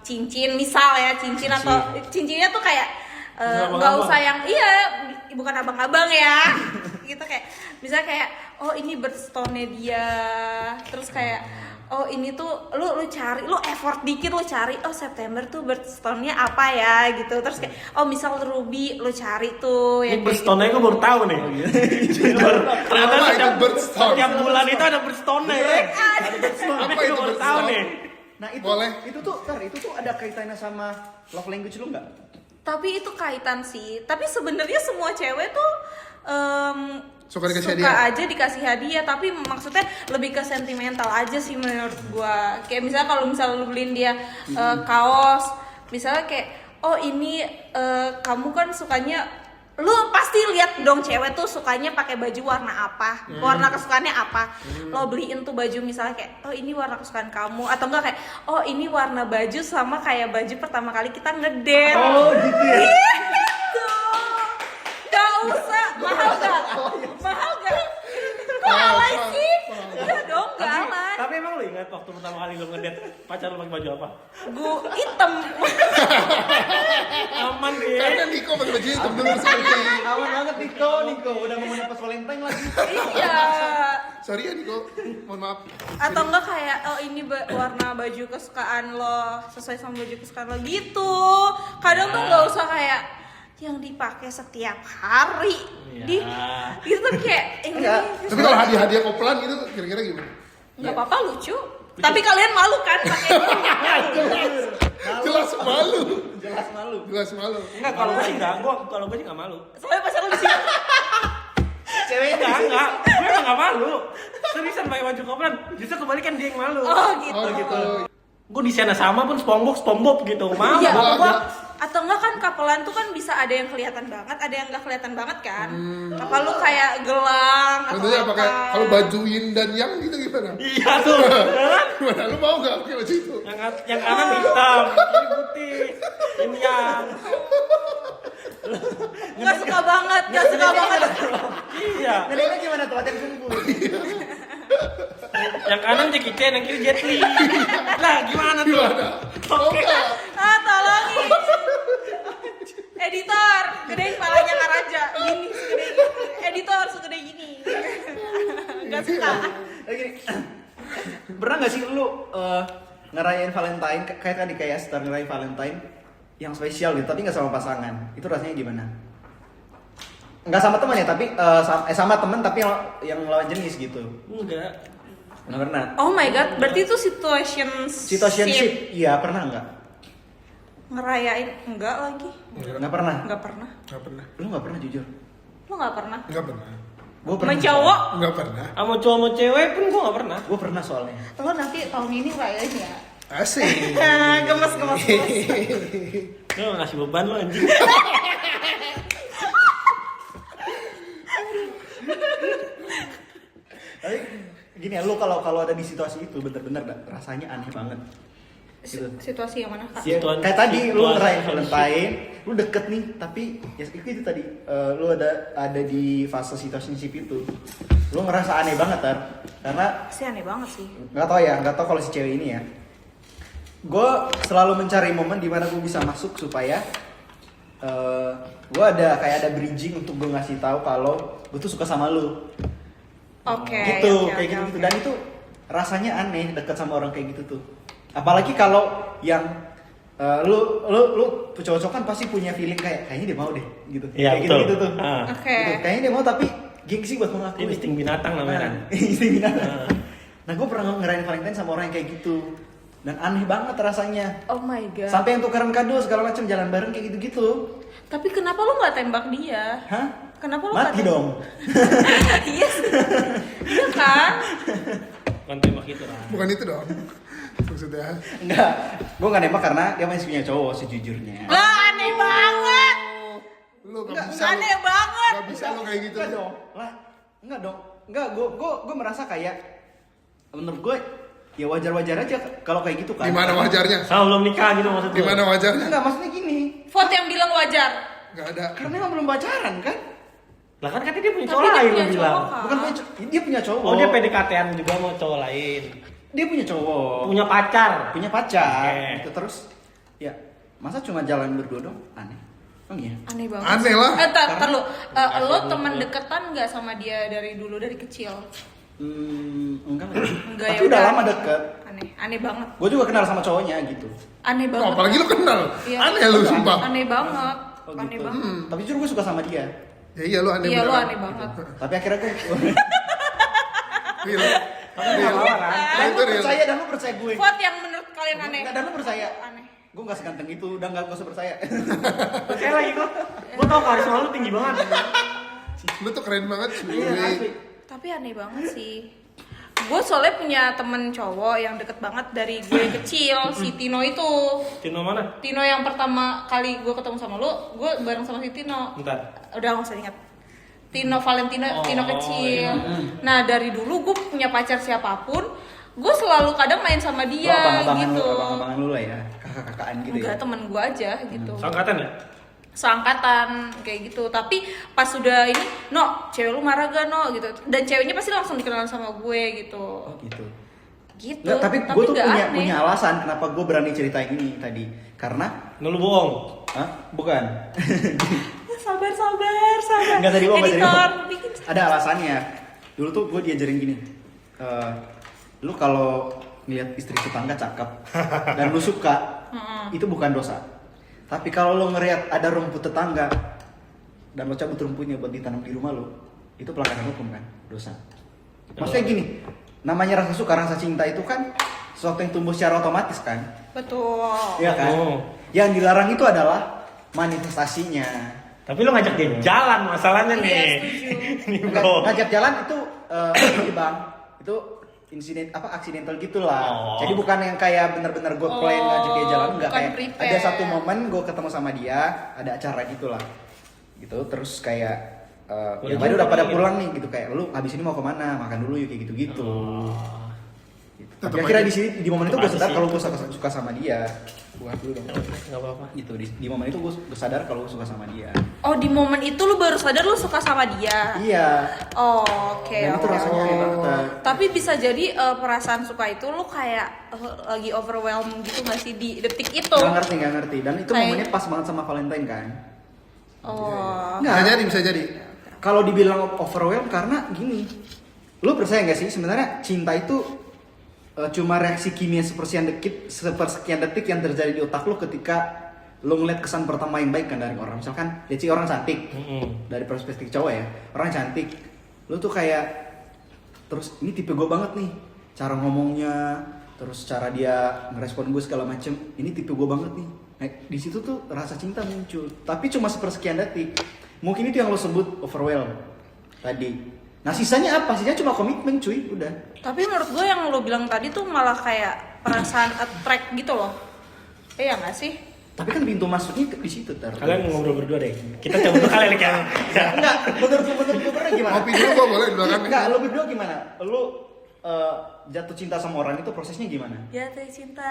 cincin, misal ya cincin atau cincinnya tuh kayak nggak Abang-abang. usah yang bukan abang-abang ya gitu, kayak misalnya kayak oh ini birthstone-nya dia, terus kayak oh ini tuh lu cari, lu effort dikit, lu cari oh September tuh birthstone-nya apa ya gitu, terus kayak oh misal ruby lu cari tuh Ini yang kayak birthstone gue baru tahu nih. Ternyata Apa itu setiap, birthstone? setiap bulan itu ada birthstone ya. Apa itu Gue baru tahu birthstone? nih. Nah itu Boleh. itu tuh ada kaitannya sama love language lu nggak? tapi itu kaitan sih, tapi sebenarnya semua cewek tuh Suka dikasih suka hadiah? aja dikasih hadiah, tapi maksudnya lebih ke sentimental aja sih menurut gua. Kayak misalnya kalau misalnya lu beliin dia kaos, misalnya kayak oh ini kamu kan sukanya, lu pasti lihat dong cewek tuh sukanya pakai baju warna apa, warna kesukaannya apa. Lo beliin tuh baju misalnya kayak oh ini warna kesukaan kamu, atau enggak kayak oh ini warna baju sama kayak baju pertama kali kita ngedate. Oh gitu ya. Gitu. Gak usah, mahal gak? Mahal gak? Kok alay sih? Enggak dong, gak alay. Tapi emang lu ingat waktu pertama kali lu ngedate pacar lu pakai baju apa? Gue hitam. Aman deh. Karena Niko pakai baju hitam dulu sekali. Awan banget Niko udah mau pas Valentine lagi. Iya. Sorry ya Niko, mohon maaf. Atau enggak kayak oh ini warna baju kesukaan lo, sesuai sama baju kesukaan lo gitu. Kadang tuh gak usah kayak yang dipakai setiap hari. Iya. Gitu kayak Enggak. Tapi kalau hadiah-hadiah kopelan gitu kira-kira gimana? nggak apa-apa, lucu. Tapi kalian malu kan pakai itu? Jelas malu. Jelas malu. Jelas malu. Enggak, kalau gue sih enggak. Kalau gue sih enggak malu. Soalnya pas aku di sini. Ceweknya Enggak. Gue emang enggak malu. Seriusan pakai baju kopelan. Justru kebalikan dia yang malu. Oh gitu. Oh gitu. Gue di sana sama pun SpongeBob gitu. Mau. Iya, Gua- atau enggak kan kapelan tuh kan bisa ada yang kelihatan banget, ada yang enggak kelihatan banget kan. Apa lu kayak gelang atau Contohnya apa? pakai kalau baju yin dan yang gitu gimana? Iya tuh. Kan? Gimana lu mau nggak pakai baju itu? Yang kanan hitam, kiri putih. Ini yang. Enggak suka banget, enggak suka banget. Iya. Ngedate gimana tuh? Latihan kungfu. Yang kanan Jackie Chan, yang kiri Jet Li. Lah gimana tuh? Gimana? Oke. Ah, tolongin. Editor, gedein palanya Karaja. Gini, segede gini. Editor segede gini. Enggak nggak suka. Gini, pernah nggak sih lu ngerayain Valentine kayak tadi kayak Star ngerayain Valentine yang spesial gitu tapi nggak sama pasangan, itu rasanya gimana? Nggak sama teman ya tapi sama teman tapi yang lawan jenis gitu. Enggak. Nggak pernah. Oh my god, berarti itu situationship. Iya pernah nggak? Ngerayain enggak lagi? Nggak pernah. Nggak pernah. Nggak pernah. Lu nggak pernah jujur? Lo nggak pernah? Nggak pernah. Gue Sama cowok? Nggak pernah. Sama cowok sama cewek pun gue nggak pernah. Gue pernah soalnya. Lo nanti tahun ini ngerayain ya? Asik. Gemes. Lu ngasih beban lu anjing. Tapi gini ya, lu kalau ada di situasi itu bener-bener rasanya aneh banget. Gitu. Situasi yang mana kak? Ya, kayak tadi lu ngerayain Valentine, lu deket nih, tapi ya itu tadi lu ada di fase situationship itu, lu ngerasa aneh banget karena Sih aneh banget sih. nggak tau kalau si cewek ini ya, gue selalu mencari momen dimana gue bisa masuk supaya gue ada bridging untuk gue ngasih tahu kalau gue tuh suka sama lu, Oke. gitu oke, kayak oke, gitu oke. dan itu rasanya aneh deket sama orang kayak gitu tuh. Apalagi kalau yang lu cowok-cowok kan pasti punya feeling kayaknya dia mau deh gitu. Iya, Kayak betul. gitu tuh. Oke. Gitu. Kayaknya dia mau tapi gengsi buat mengakui. Ini insting binatang namanya kan. Insting binatang. Nah, gue pernah ngerayain Valentine sama orang yang kayak gitu. Dan aneh banget rasanya. Oh my god. Sampai yang tukeran kado segala macam jalan bareng kayak gitu-gitu. Tapi kenapa lo nggak tembak dia? Hah? Kenapa lo Mati nggak dong. Iya sih. Iya kan? Bukan tembak itu lah. Bukan itu dong. Maksudnya. Enggak. Gue gak nembak karena dia masih punya cowok sejujurnya. Lah aneh banget. Lu Enggak, nggak bisa. Aneh banget. Nggak bisa lu kayak gitu. Enggak dong. Lah, enggak dong. Enggak, gue merasa kayak menurut gue ya wajar-wajar aja kalau kayak gitu kan. Gimana wajarnya? Sama belum nikah gitu maksud gue. Gimana wajarnya? Enggak, maksudnya gini. Vote yang bilang wajar. Nggak ada. Karena emang belum pacaran kan? Lah kan katanya dia punya Tapi cowok dia lain punya lu bilang. cowok, Kak. Bukan dia punya cowok. Oh dia PDKT-an juga sama cowok lain. Dia punya cowok. Punya pacar. Punya pacar. Oke. Gitu terus ya masa cuma jalan berdua dong? Aneh. Oh iya. Aneh banget. Aneh lah. Tar lu. Lo Asal teman dulu. deketan nggak sama dia dari dulu dari kecil? Enggak lah. Enggak Tapi ya udah lama deket. Aneh banget. Gue juga kenal sama cowoknya gitu. Aneh Oh, banget. apalagi lu kenal. Iya. Aneh lu sumpah. Aneh banget. Oh, Aneh gitu. banget. Tapi jujur gue suka sama dia. Ya iya lu aneh Iya lo beneran. aneh banget. Tapi akhirnya gue Real. Tapi nggak apa-apa kan. dan Itu lu real. percaya gue. Vote yang menurut kalian aneh. Enggak, dan lu percaya. Aneh. Gue gak seganteng itu, udah gak usah percaya. Percaya lagi gue. Gue tau karisma lu tinggi banget. Lu tuh keren banget. Iya, asli. Tapi aneh banget sih. Gue soalnya punya temen cowok yang deket banget dari gue kecil, si Tino itu. Tino mana? Tino yang pertama kali gue ketemu sama lu, gue bareng sama si Tino. Bentar. Udah gak usah ingat. Tino Valentino, Oh, Tino kecil. iya. Nah dari dulu gue punya pacar siapapun, gue selalu kadang main sama dia gitu. Abang-abangan lu lah ya, kakak-kakakan gitu Enggak, ya. temen gue aja gitu. Sangkatan ya? Seangkatan kayak gitu. Tapi pas sudah ini, no, cewek lu marah gak no gitu. Dan ceweknya pasti langsung dikenal sama gue gitu. Oh gitu. Gitu. Nggak, tapi gue tuh nggak punya alasan kenapa gue berani cerita ini tadi. Karena, Lu bohong. hah? Bukan. Sabar. Enggak tadi gue Editor, bikin. Ada alasannya. Dulu tuh gue diajarin gini. Lu kalau ngeliat istri tetangga cakep dan lu suka, itu bukan dosa. Tapi kalau lu ngeliat ada rumput tetangga dan lo cabut rumputnya buat ditanam di rumah lu, itu pelanggaran hukum kan, dosa. Maksudnya gini, namanya rasa suka, rasa cinta itu kan sesuatu yang tumbuh secara otomatis kan, Betul. iya kan? Oh. Yang dilarang itu adalah manifestasinya. Tapi lu ngajak dia jalan masalahnya Iya, nih. setuju. Ini bro. Ngajak jalan itu ini bang, itu insiden accidental gitulah. Oh. Jadi bukan yang kayak bener-bener gue plan ngajak dia jalan, enggak, bukan kayak prepare. ada satu momen gue ketemu sama dia, ada acara gitulah. Gitu terus kayak Udah yang udah pada gitu. pulang nih gitu, kayak lu habis ini mau kemana, makan dulu yuk, kayak gitu-gitu. Gitu. Tapi Tetep akhirnya aja. di sini di momen itu gue Tetep sadar aja kalau sih. gue suka sama dia. Bukan dulu dong. Enggak apa-apa. Gitu di momen itu gue sadar kalau gue suka sama dia. Oh di momen itu lu baru sadar lu suka sama dia. Iya. Oh, oke. Dan itu oke. rasanya kayak banget. Tapi bisa jadi perasaan suka itu lu kayak lagi overwhelmed gitu gak sih di detik itu? Nggak ngerti. Dan itu Kayak- momennya pas banget sama Valentine kan. Oh. Nggak. Bisa jadi. Kalau dibilang overwhelmed karena gini, Lu percaya nggak sih sebenarnya cinta itu cuma reaksi kimia sepersekian detik yang terjadi di otak lu ketika lu ngeliat kesan pertama yang baik kan dari orang. Misalkan dia orang cantik, dari perspektif cowok ya, orang cantik, lu tuh kayak terus ini tipe gue banget nih, cara ngomongnya, terus cara dia ngerespon gue segala macem, ini tipe gue banget nih. Nah, di situ tuh rasa cinta muncul, tapi cuma sepersekian detik. Mungkin itu yang lo sebut overwhelm tadi. Nah sisanya apa? Sisanya cuma komitmen cuy, udah. Tapi menurut gue yang lo bilang tadi tuh malah kayak perasaan attract gitu loh. Iya nggak sih? Tapi kan pintu masuknya di situ tar. Kalian ngobrol berdua deh. Kita coba dulu kalian kayak. Enggak, menurut lu pernah gimana? Ngopi dulu kok boleh di belakang. Enggak, lu berdua gimana? Lu jatuh cinta sama orang itu prosesnya gimana? Jatuh cinta.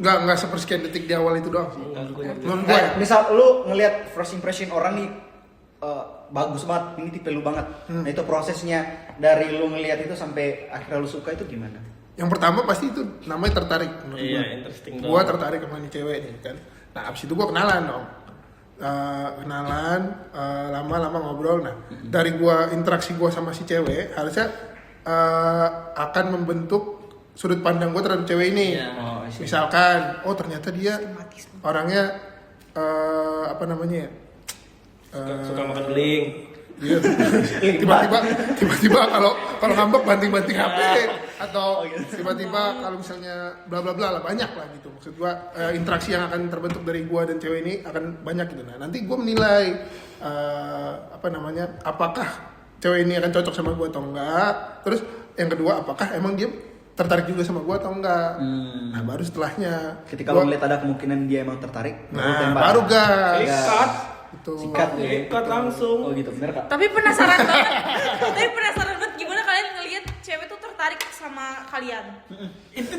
Nggak sepersekian detik di awal itu doang sih. Menurut gue. Misal lu ngelihat first impression orang nih bagus banget, ini tipe lu banget. Nah itu prosesnya dari lu ngelihat itu sampai akhirnya lu suka itu gimana? Yang pertama pasti itu namanya tertarik menurut Iya, gua. interesting Gua dong. tertarik sama nih cewek nih kan. Nah abis itu gua kenalan dong. Lama-lama ngobrol. Nah dari gua interaksi gua sama si cewek harusnya akan membentuk sudut pandang gua terhadap cewek ini. Iya. Oh, I see. Misalkan, oh ternyata dia orangnya apa namanya ya? Suka makan beling. Iya. tiba-tiba kalau ngambek banting-banting HP atau tiba-tiba kalau misalnya bla bla bla lah, banyak lah gitu. Maksud gua interaksi yang akan terbentuk dari gua dan cewek ini akan banyak gitu. Nah, nanti gua menilai apakah cewek ini akan cocok sama gua atau enggak. Terus yang kedua, apakah emang dia tertarik juga sama gua atau enggak. Nah, baru setelahnya Ketika lu ngeliat ada kemungkinan dia emang tertarik, nah, tembak. baru gas. Sikat. Itu. Sikat ya. Sikat langsung. Oh gitu, bener kak? Tapi penasaran banget gimana kalian ngelihat cewek tuh tertarik sama kalian.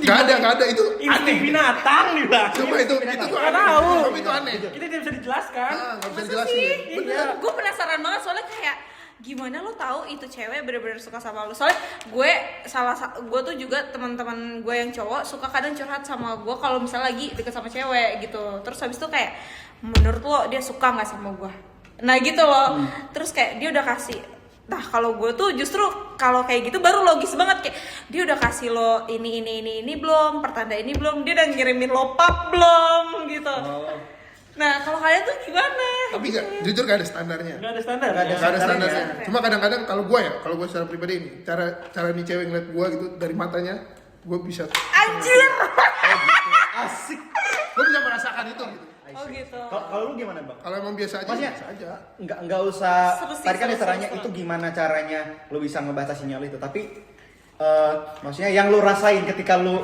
Gak ada itu Insting binatang nih bang. Cuma itu tuh Nggak aneh. tahu. Tapi itu aneh. Kita tidak bisa dijelaskan. Nggak bisa Masa dijelasin. sih? Bener. Gue penasaran banget soalnya kayak gimana lo tahu itu cewek bener-bener suka sama lo. Soalnya gue tuh juga teman-teman gue yang cowok suka kadang curhat sama gue kalau misalnya lagi deket sama cewek gitu. Terus habis itu kayak menurut lo dia suka nggak sama gue? Nah gitu loh. Terus kayak dia udah kasih. Nah kalau gue tuh justru kalau kayak gitu baru logis banget, kayak dia udah kasih lo ini belum, pertanda ini belum, dia udah ngirimin lo pap belum gitu. Nah kalau kalian tuh gimana? Tapi jujur gak ada standarnya. Nggak ada standar. Nggak ada. Gak ada standarnya. Oke. Cuma kadang-kadang kalau gue secara pribadi ini, cara nih cewek ngeliat gue gitu dari matanya, gue bisa Anjir. Asik. gue bisa merasakan itu gitu. Oh gitu. Kalau lu gimana bang? Kalau emang biasa aja, Maksudnya biasa aja. nggak usah. Seru sih, Tadi kan seru, istilahnya seru. itu gimana caranya lu bisa ngebaca sinyal itu. Tapi maksudnya yang lu rasain ketika lu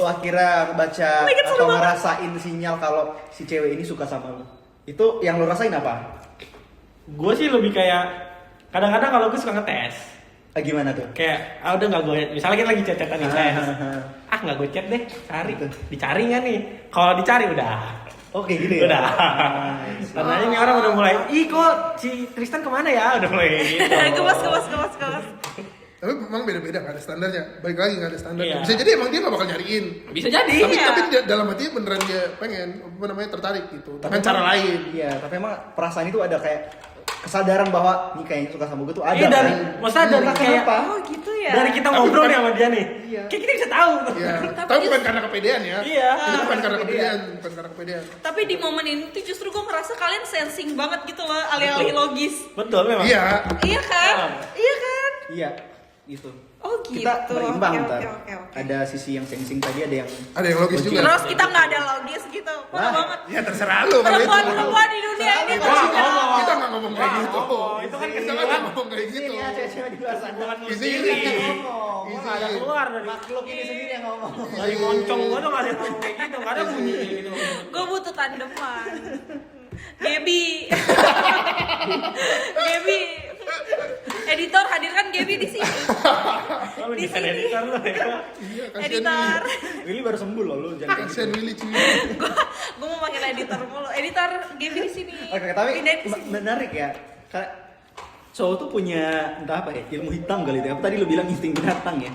akhirnya baca Oh my God, seru atau banget. ngerasain sinyal kalau si cewek ini suka sama lu. Itu yang lu rasain apa? Gue sih lebih kayak kadang-kadang kalau gue suka ngetes. Gimana tuh? Kayak udah nggak gue, misalnya kita lagi chat-chatan nih tes. Nggak gue chat deh, cari. Dicari nggak nih? Kalau dicari udah. Oke gitu ya. Udah. Nice. Karena ini orang udah mulai, ih kok si Tristan kemana ya? Udah mulai gitu. Gemas. Tapi memang beda-beda, gak ada standarnya. Balik lagi gak ada standarnya. Iya. Bisa jadi emang dia gak bakal nyariin. Bisa jadi. Tapi Iya. dalam hatinya beneran dia pengen, tertarik gitu. Dengan cara lain. Iya, tapi emang perasaan itu ada kayak kesadaran bahwa nih kayaknya suka sama gue tuh ada. Iya dari, kan? masa dari Entah kayak kenapa. Oh gitu ya. dari kita Tapi ngobrol bukan- nih sama dia nih. Iya. Kayak kita bisa tahu. Iya. Tapi Tapi bukan karena kepedean ya. Iya. Itu bukan karena kepedean, bukan karena kepedean. Tapi di momen ini tuh justru gue ngerasa kalian sensing banget gitu loh, alih-alih logis. Betul memang. Iya. Iya kan? Iya kan? Iya, gitu. Oh gitu. Kita berimbang Oke, ntar. oke. Ada sisi yang sensing tadi, ada yang Ada yang logis juga. Terus kita nggak ada logis gitu. Parah Wah. banget. Ya terserah lu kalau itu. Perempuan di dunia ini Kita tuh kita nggak ngomong kayak gitu. itu kan Kita nggak ngomong kayak gitu. ini ya cewek-cewek di luar sana. Bukan Isi sendiri. ini. Ngomong. Isi. Nggak ada keluar dari Makhluk ini sendiri yang ngomong. dari moncong gua tuh nggak ada yang ngomong kayak gitu, nggak ada bunyi kayak gitu. gue butuh tandeman. Gaby. Gaby. Editor hadirkan Gaby di sini. Kalau Di bisa sini. editor lu ya. Iya, kasihan Editor. Willy. Willy baru sembuh loh, lu jangan kayak Kasihan gitu. Willy cuy. Gue mau panggil editor mulu. Editor Gaby di sini. Oke, tapi Pindahin di sini. menarik ya. Kayak cowok tuh punya entah apa ya, ilmu hitam kali itu. Apa tadi lu bilang insting binatang ya?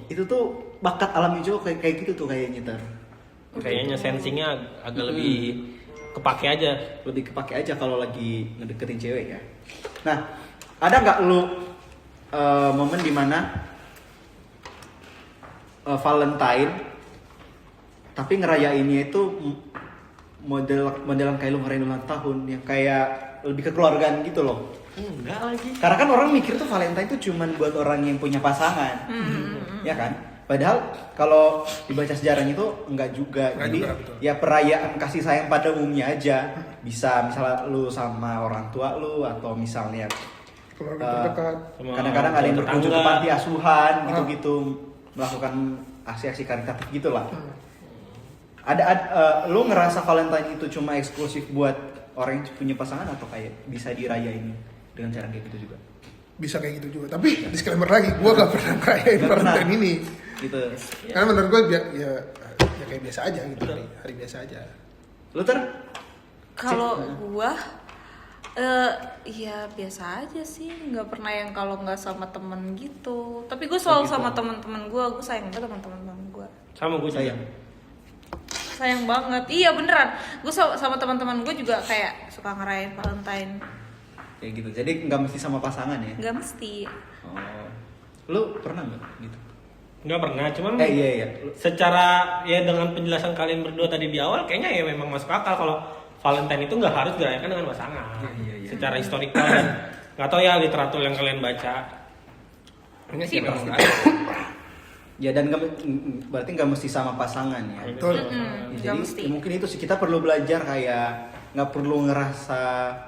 Itu tuh bakat alami cowok kayak gitu tuh kayaknya ntar. Kayaknya sensingnya agak lebih kepake aja. Lebih kepake aja kalau lagi ngedeketin cewek ya. Nah, ada nggak lu momen dimana Valentine tapi ngerayainnya itu modelan kayak lu ngerayain ulang tahun yang kayak lebih kekeluargaan gitu loh. Enggak lagi. Karena kan orang mikir tuh Valentine tuh cuman buat orang yang punya pasangan, ya kan? Padahal kalau dibaca sejarahnya itu enggak juga. Enggak Jadi juga, betul. ya perayaan kasih sayang pada umumnya aja. Bisa misalnya lu sama orang tua lu atau misalnya Keluarga terdekat. kadang-kadang ada yang berkunjung ke tetangga. panti asuhan gitu-gitu, melakukan aksi-aksi karitatif gitulah. Lu ngerasa Valentine itu cuma eksklusif buat orang yang punya pasangan atau kayak bisa dirayain dengan cara kayak gitu juga? Bisa kayak gitu juga. Tapi disclaimer lagi, gue gak pernah ngerayain Nggak pernah. Valentine ini. Gitu. Karena menurut gue ya kayak biasa aja gitu, hari biasa aja. Lu ter? Kalau gua ya biasa aja sih, nggak pernah yang kalau nggak sama temen gitu. Tapi gue selalu sama teman-teman gue sayang banget teman-teman gue. Sama gue Sayang. Sayang banget, iya beneran. Gue sama teman-teman gue juga kayak suka ngerayain Valentine. Kayak gitu. Jadi nggak mesti sama pasangan ya? Nggak mesti. Oh. Lu pernah nggak gitu? nggak pernah, cuman Iya. secara ya dengan penjelasan kalian berdua tadi di awal kayaknya ya memang masuk akal kalau Valentine itu nggak harus dirayakan dengan pasangan. Iya. Secara historikal dan nggak tahu ya literatur yang kalian baca. Ini sih memang nggak ada. Ya dan berarti nggak mesti sama pasangan ya. Betul. Ya, nggak jadi mesti. ya mungkin itu sih kita perlu belajar kayak nggak perlu ngerasa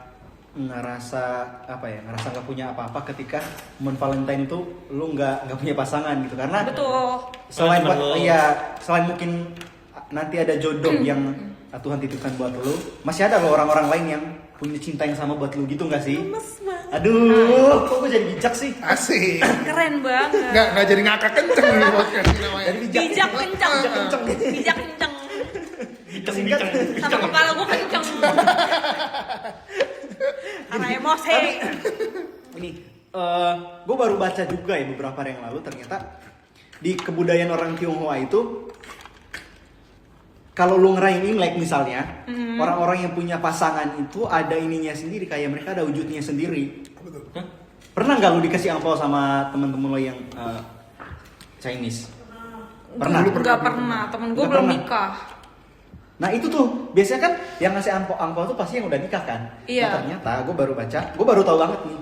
apa ya, ngerasa nggak punya apa-apa ketika momen Valentine itu lu nggak punya pasangan gitu, karena Betul. selain Teman lu. selain mungkin nanti ada jodoh yang Tuhan titipkan buat lu, masih ada loh orang-orang lain yang punya cinta yang sama buat lu gitu nggak sih? Gemes banget. Aduh, kok gue jadi bijak sih? Asik. Keren banget. Nggak jadi ngakak kenceng nih podcast ini namanya. Jadi bijak. Bijak kenceng. Bijak kenceng. Bijak kenceng. Biceng-biceng. Sama kepala gue kenceng. Karena emosi. Tapi ini gue baru baca juga ya beberapa hari yang lalu, ternyata di kebudayaan orang Tionghoa itu kalau lu ngerayain Imlek misalnya, orang-orang yang punya pasangan itu ada ininya sendiri, kayak mereka ada wujudnya sendiri. Betul. Pernah nggak lu dikasih angpau sama temen-temen lo yang Chinese? Pernah? Nggak pernah. Temen gue Nggak belum pernah. nikah. Nah itu tuh biasanya kan yang ngasih angpau tuh pasti yang udah nikah kan. Iya. Nah, ternyata gue baru tahu banget nih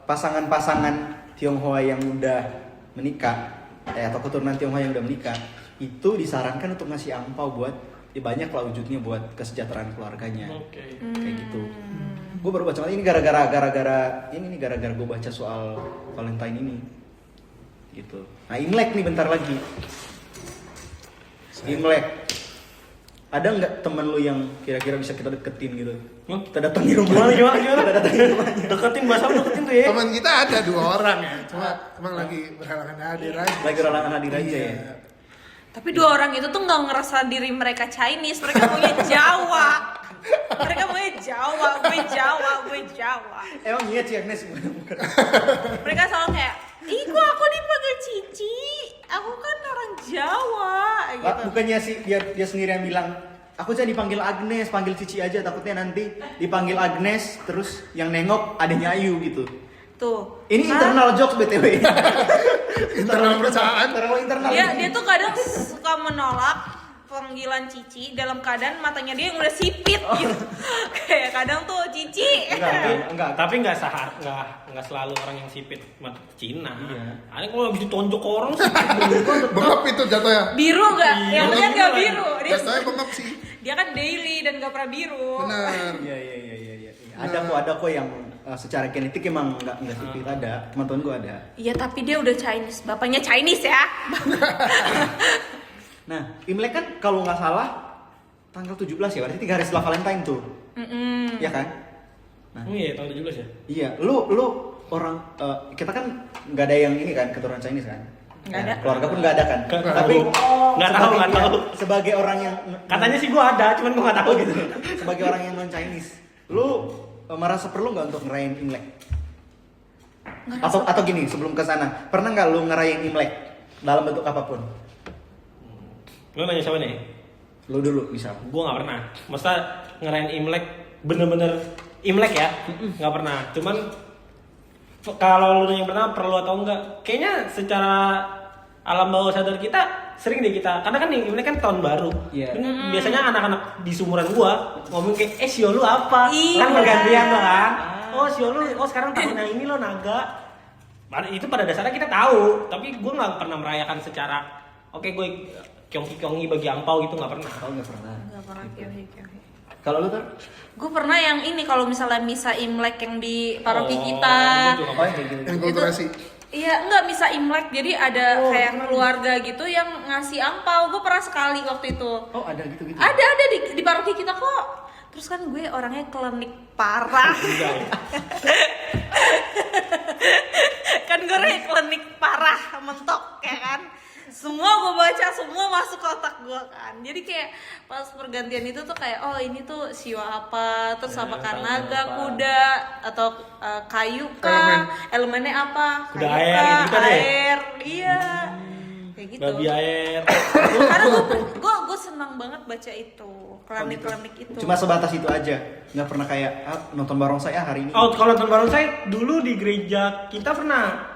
pasangan Tionghoa yang udah menikah, atau keturunan Tionghoa yang udah menikah itu disarankan untuk ngasih angpau buat ya banyak lah wujudnya buat kesejahteraan keluarganya. Oke. Kayak gitu. Gue baru baca ini gara-gara gue baca soal Valentine ini. Gitu. Nah Imlek nih bentar lagi. Imlek. Ada nggak teman lu yang kira-kira bisa kita deketin gitu? Kita datang di rumah. Gimana? Kita datang di rumahnya. Deketin bahasa deketin tuh ya. Teman kita ada 2 orang ya, cuma emang lagi berhalangan hadir aja. Lagi ralangan hadir aja ya. Iya. Tapi 2 orang itu tuh nggak ngerasa diri mereka Chinese, mereka maunya Jawa. Mereka maunya gue Jawa. Emang iya sih Agnes bukan. Mereka selalu kayak, ih kok aku dipanggil Cici, aku kan orang Jawa. Gitu. Bukannya sih dia sendiri yang bilang, aku jadi dipanggil Agnes, panggil Cici aja, takutnya nanti dipanggil Agnes terus yang nengok adanya Ayu gitu. Tuh. Ini Hah? internal jokes BTW. Internal perusahaan. internal. Dia tuh kadang suka menolak panggilan Cici dalam keadaan matanya dia yang udah sipit gitu. Kayak kadang tuh Cici. Enggak. Tapi nggak selalu orang yang sipit mata Cina. Iya. Ada kalau habis ditonjok ke orang sih. Bengap itu jatuhnya. Biru nggak? Yang punya nggak biru. Jatuhnya bengap sih. Dia kan daily dan nggak pernah biru. Benar. Iya. Ada kok yang secara genetik emang enggak sipit, ada. Teman-teman gue ada. Iya tapi dia udah Chinese, bapaknya Chinese ya. Nah, Imlek kan kalau nggak salah tanggal 17 ya, berarti 3 hari setelah Valentine tuh. Iya kan? Nah, Iya, tahun 17 ya. iya, lu orang kita kan nggak ada yang ini kan keturunan Chinese kan? Nggak ada. Keluarga pun nggak ada kan? Nggak Tapi tahu. Nggak tahu. sebagai orang yang Katanya sih gua ada, cuman gua nggak tahu gitu. sebagai orang yang non Chinese, lu merasa perlu nggak untuk ngerayain Imlek? Atau gini, sebelum ke sana, pernah nggak lu ngerayain Imlek dalam bentuk apapun? Lu nanya siapa nih? Lu dulu misal. Gua nggak pernah. Maksudnya ngerayain Imlek bener-bener Imlek ya? Nggak pernah. Cuman kalau lu yang pertama perlu atau enggak, kayaknya secara alam bawah sadar kita sering deh kita, karena kan ini kan tahun baru. Iya. Ini biasanya anak-anak di sumuran gua ngomong kayak sio lu apa? Iya. Kan bergantian tuh kan. Oh sio lu, oh sekarang tahun yang ini lo naga. Itu pada dasarnya kita tahu, tapi gua nggak pernah merayakan secara oke gue kyongki bagi angpau gitu, nggak pernah. Oh nggak pernah. Nggak pernah kyohi. Kalau lu tuh? Gue pernah yang ini kalau misalnya misa Imlek yang di paroki kita. Apa yang kayak gitu? Yang kulturasi. Iya, enggak misa Imlek. Jadi ada kayak keluarga gitu yang ngasih angpau. Gue pernah sekali waktu itu. Oh ada gitu-gitu? Ada di paroki kita kok. Terus kan gue orangnya klinik parah. Kan gue orangnya klinik parah, mentok ya kan. Semua gue baca, semua masuk ke otak gue kan. Jadi kayak pas pergantian itu tuh kayak oh ini tuh siwa apa, terus apakah naga, kuda, atau kayu kah, elemennya apa, Kuda kayu air, kah, gitu deh. air, iya, kayak gitu. Babi air. Karena gue senang banget baca itu, klinik-klinik itu. Cuma sebatas itu aja, nggak pernah kayak nonton barongsai hari ini. Oh kalau nonton barongsai dulu di gereja kita pernah.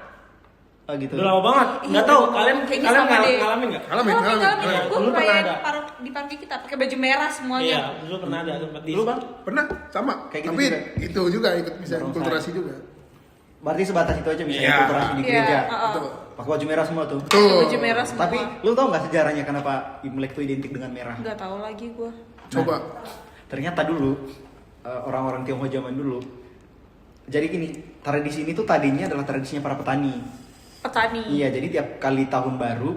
Oh, gitu. Udah lama banget. Iya, Nggak tahu udah kalian lama. Kayaknya kalian sama deh. ngalamin nggak? Ngalamin. Gue Dulu pernah kayak ada. di paroki kita pakai baju merah semuanya. Iya, dulu pernah ada tempat di. Lu bang? Pernah sama. Kayak gitu Tapi juga. itu juga ikut bisa Barongsai. kulturasi juga. Berarti sebatas itu aja bisa Iya. kulturasi di Iya, gereja. Betul. Pakai baju merah semua tuh. Betul. Baju merah semua. Tapi lu tau nggak sejarahnya kenapa Imlek itu identik dengan merah? Nggak tahu lagi gue. Coba. Ternyata dulu orang-orang Tionghoa zaman dulu. Jadi gini, tradisi ini tuh tadinya adalah tradisinya para petani. Petani. Iya, jadi tiap kali tahun baru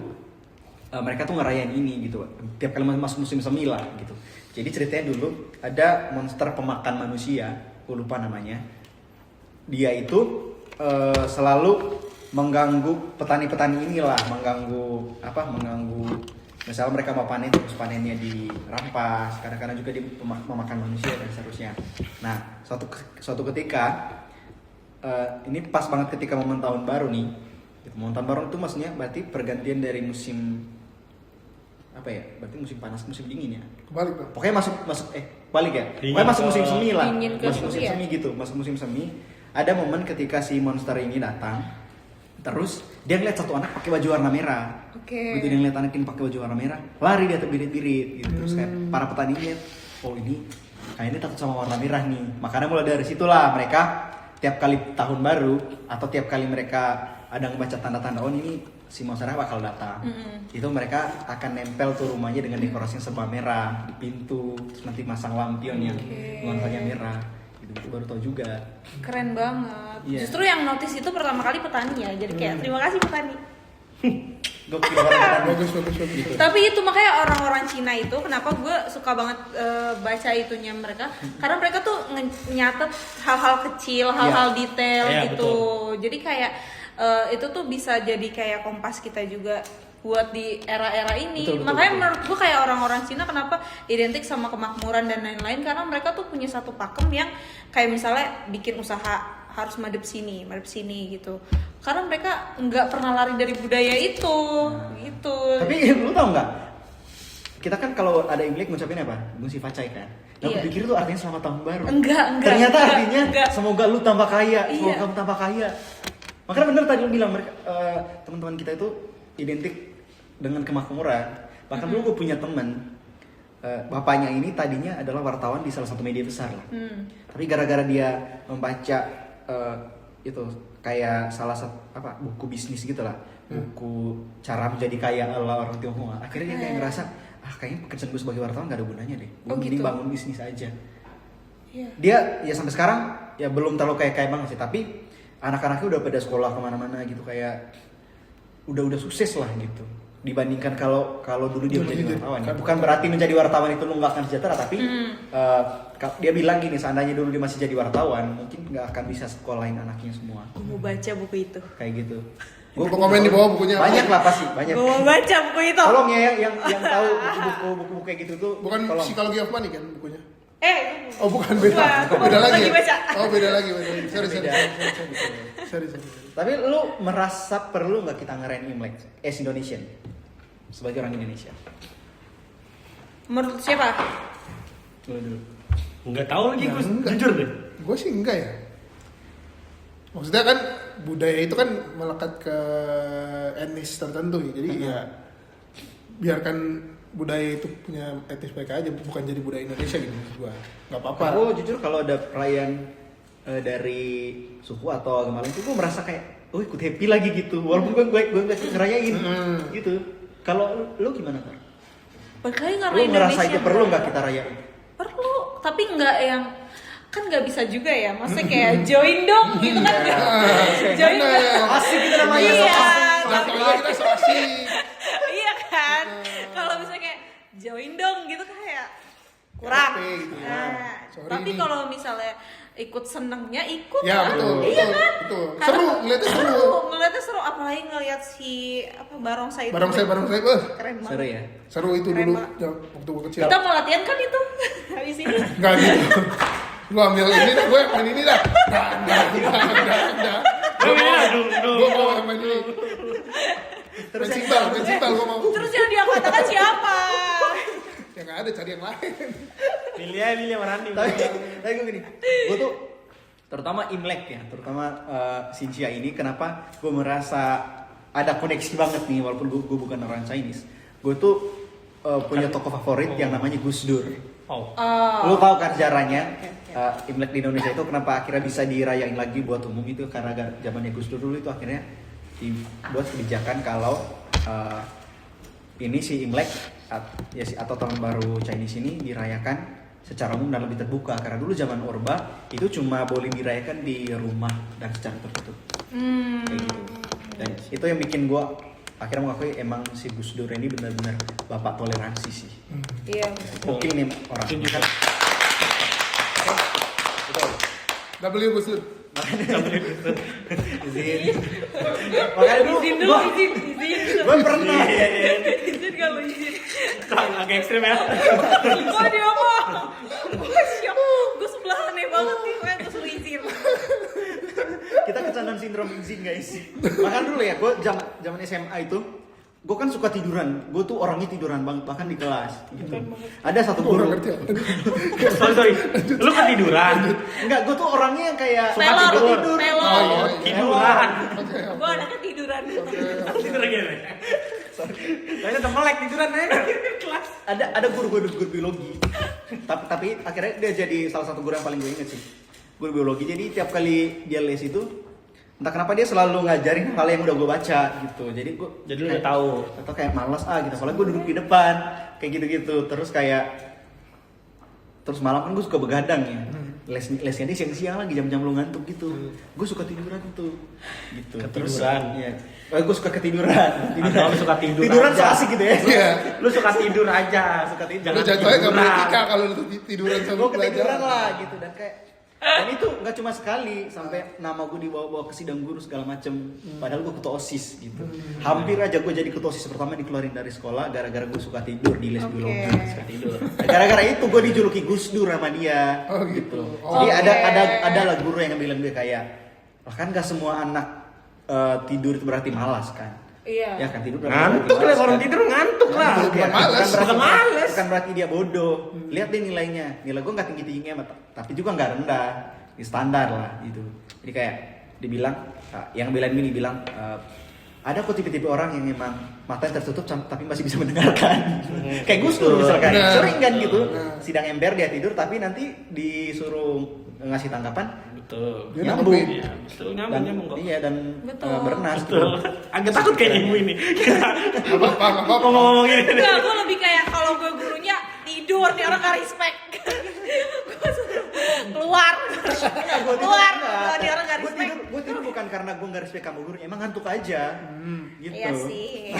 mereka tuh ngerayain ini gitu. Tiap kali masuk musim semi lah gitu. Jadi ceritanya dulu ada monster pemakan manusia, gue lupa namanya. Dia itu selalu mengganggu petani-petani inilah, mengganggu misalnya mereka mau panen terus panennya dirampas, kadang-kadang juga dia memakan manusia dan seterusnya. Nah, suatu ketika ini pas banget ketika momen tahun baru nih. Momen tahun baru itu maksudnya berarti pergantian dari musim apa ya? Berarti musim panas, musim dingin ya. Kebalik dong. Pokoknya masuk balik ya. Dingin Pokoknya masuk musim semi lah. Dingin ke Masuk musim semi ya? semi gitu. Masuk musim semi. Ada momen ketika si monster ini datang. Terus dia ngeliat satu anak pakai baju warna merah. Oke. Begitu dia ngeliat anak ini pakai baju warna merah, lari dia terbirit-birit gitu. Terus kayak para petani lihat, oh ini kayaknya takut sama warna merah nih. Makanya mulai dari situlah mereka tiap kali tahun baru atau tiap kali mereka ada ngebaca tanda-tanda oh ini si monsternya bakal datang. Itu mereka akan nempel tuh rumahnya dengan dekorasi yang serba merah di pintu, terus nanti masang lampion yang nuansanya merah. Itu baru tau juga. Keren banget. Iya. Justru yang notice itu pertama kali petani ya. Jadi kayak terima kasih petani. Gokil banget. Bagus. Tapi itu makanya orang-orang Cina itu kenapa gue suka banget baca itunya mereka, karena mereka tuh nyatet hal-hal kecil, hal-hal detail Iya, gitu. Jadi kayak itu tuh bisa jadi kayak kompas kita juga buat di era-era ini. Makanya menurut gue kayak orang-orang Cina kenapa identik sama kemakmuran dan lain-lain, karena mereka tuh punya satu pakem yang kayak misalnya bikin usaha harus madep sini gitu. Karena mereka nggak pernah lari dari budaya itu, gitu. Tapi lu tau nggak? Kita kan kalau ada Imlek ngucapin apa? Musi Facai kan. Nah, Iya. aku pikir itu artinya selamat tahun baru. Enggak. Ternyata artinya enggak. semoga lu tambah kaya, Iya. semoga kamu tambah kaya. Makanya bener tadi lu bilang mereka teman-teman kita itu identik dengan kemakmuran. Bahkan dulu gue punya teman, bapaknya ini tadinya adalah wartawan di salah satu media besar lah. Tapi gara-gara dia membaca itu kayak salah satu buku bisnis gitu lah, buku cara menjadi kaya ala orang Tionghoa. Akhirnya dia kayak ngerasa kayaknya pekerjaan gue sebagai wartawan gak ada gunanya deh. Gue mending gitu. bangun bisnis aja. Iya. Dia ya sampai sekarang ya belum terlalu kayak banget sih, tapi anak-anaknya udah pada sekolah kemana-mana gitu, kayak udah sukses lah gitu. Dibandingkan kalau dulu dia menjadi wartawan. Bukan berarti menjadi wartawan itu lu nggak akan sejahtera, tapi dia bilang gini, seandainya dulu dia masih jadi wartawan, mungkin nggak akan bisa sekolahin anaknya semua. Gue mau baca buku itu. Kayak gitu. Gua komen di bawah bukunya. Banyak lah pasti, banyak. Gue mau baca buku itu. Tolong ya yang tahu buku-buku kayak gitu tuh. Bukan tolong. Psikologi of Money kan bukunya? Itu Oh bukan, beda. Gua Beda baru lagi. lagi baca. Oh beda lagi. Sorry. Tapi lu merasa perlu nggak kita ngerayain Imlek as Indonesian sebagai orang Indonesia? menurut siapa? Dulu. Nggak tahu lagi gue, Enggak. jujur deh. Gue sih enggak ya. Maksudnya kan budaya itu kan melekat ke etnis tertentu ya. Jadi ya biarkan budaya itu punya etnis mereka aja, bukan jadi budaya Indonesia gitu maksud gua. Nggak apa-apa. Aku jujur kalau ada perayaan dari suku atau agama lain itu gue merasa kayak ikut happy lagi gitu, walaupun gue nggak ngerayain gitu. Kalau lo gimana kan? Berkali karena Lo ngerasa Indonesia itu perlu nggak kita rayain? perlu, tapi nggak yang kan nggak bisa juga ya, maksudnya kayak join dong gitu kan nggak join Gimana dong. ya? Asik gitu namanya. Iya. Jatuhnya kita so asik. Iya kan, kalau misalnya kayak join dong gitu kayak kurang. Capek gitu ya. Nah, Sorry tapi nih. kalau misalnya ikut senengnya ikut Ya kan. betul, Iya betul, kan. betul. Karena Seru, ngeliatnya seru. Ngeliatnya seru, apalagi ngeliat si barongsai itu. Barongsai, Keren banget. Seru ya. seru itu Keren dulu banget. waktu gue kecil. Kita mau latihan kan itu habis ini. Enggak gitu. Gue ambil ini dah, gue main ini dah. Enggak. Gue mau main dulu. Main cimbal gue mau. Terus yang dia katakan siapa? Ya nggak ada, cari yang lain. Pilih sama Randy. Tapi gue gini, gue tuh terutama Imlek ya, terutama Xinjia ini, kenapa gue merasa ada koneksi banget nih, walaupun gue bukan orang Chinese. Gue tuh punya tokoh favorit yang namanya Gus Dur. Oh. Lu tahu kan caranya Imlek di Indonesia itu kenapa akhirnya bisa dirayain lagi buat umum itu, karena zamannya Gus Dur dulu itu akhirnya dibuat kebijakan kalau ini si Imlek atau tahun baru Chinese ini dirayakan secara umum dan lebih terbuka, karena dulu zaman Orba itu cuma boleh dirayakan di rumah dan secara tertutup. Kayak gitu. Dan itu yang bikin gue akhirnya mengakui emang si Gus Dur ini benar-benar bapak toleransi sih. Iya. Mungkin nih orang. Tunjukkan. W Gus Dur. Izin. Makanya dulu Izin dulu, izin. gue pernah. Izin kalau izin. Agak ekstrim ya. Kok dia mah? Gue syok. Gue sebelah aneh banget nih, gue suruh izin. Kita kecanduan sindrom izin guys. Makan dulu ya, gue zaman SMA itu gue kan suka tiduran, gue tuh orangnya tiduran banget bahkan di kelas gitu. Ada satu Gue guru, ngerti apa. Sorry. Lu ketiduran. enggak, gue tuh orangnya yang kayak Pelor, tidur. pelor. Oh, iya, iya. Tiduran. Gue anaknya tiduran. Tiduran gini. Kayaknya udah melek tiduran ya. Kelas. Ada guru biologi. tapi akhirnya dia jadi salah satu guru yang paling gue inget sih. Guru biologi. Jadi tiap kali dia les itu entah kenapa dia selalu ngajarin hal yang udah gue baca gitu. Jadi lu udah tahu. Atau kayak malas gitu. Soalnya gue duduk di depan kayak gitu-gitu. Terus malam kan gue suka begadang ya. Lesnya dia siang-siang lagi jam-jam lu ngantuk gitu. Gue suka tiduran tuh. Gitu. Ketiduran. Iya. Gue suka ketiduran. Atau lu suka tidur Tiduran so aja. asik gitu ya. Iya. Lu suka tidur aja, suka tidur. Lu jatuhnya nggak boleh etika kalau lu tiduran sama Gue ketiduran pelajaran. lah gitu dan itu nggak cuma sekali, sampai nama gue dibawa-bawa ke sidang guru segala macem. Padahal gue ketua OSIS gitu. Hampir aja gue jadi ketua OSIS pertama dikeluarin dari sekolah gara-gara gue suka tidur di les biologi. Suka tidur. Gara-gara itu gue dijuluki Gus Dur sama dia. Oh, gitu. Jadi ada lah guru yang bilang gue kayak, kan nggak semua anak tidur itu berarti malas kan. Iya. Ya kan tidur Ngantuk lah, orang tidur ngantuk lah. Bukan malas. Bukan malas. Bukan berarti dia bodoh. Lihat deh nilainya. Nilai gue nggak tinggi amat, tapi juga nggak rendah. Di standar lah gitu. Jadi kayak dibilang, yang belain ini bilang, ada kok tipe-tipe orang yang memang matanya tertutup tapi masih bisa mendengarkan. Kayak Gus Dur misalkan. Benar. Sering kan gitu. Benar. Sidang ember dia tidur tapi nanti disuruh ngasih tanggapan Betul. Dia nyambung. nanggepin. Iya, betul nyambung kok. Iya dan Betul. bernas Betul. gitu. Agak takut kayak ibu ini. Nggak apa-apa. Ngomong-ngomong gini. Enggak, gue lebih kayak kalau gue gurunya tidur nih orang gak respect. Gue suruh keluar. Keluar. Kalau dia orang gak respect. Gue tidur bukan karena gue gak respect kamu guru, emang ngantuk aja. Gitu. Iya sih.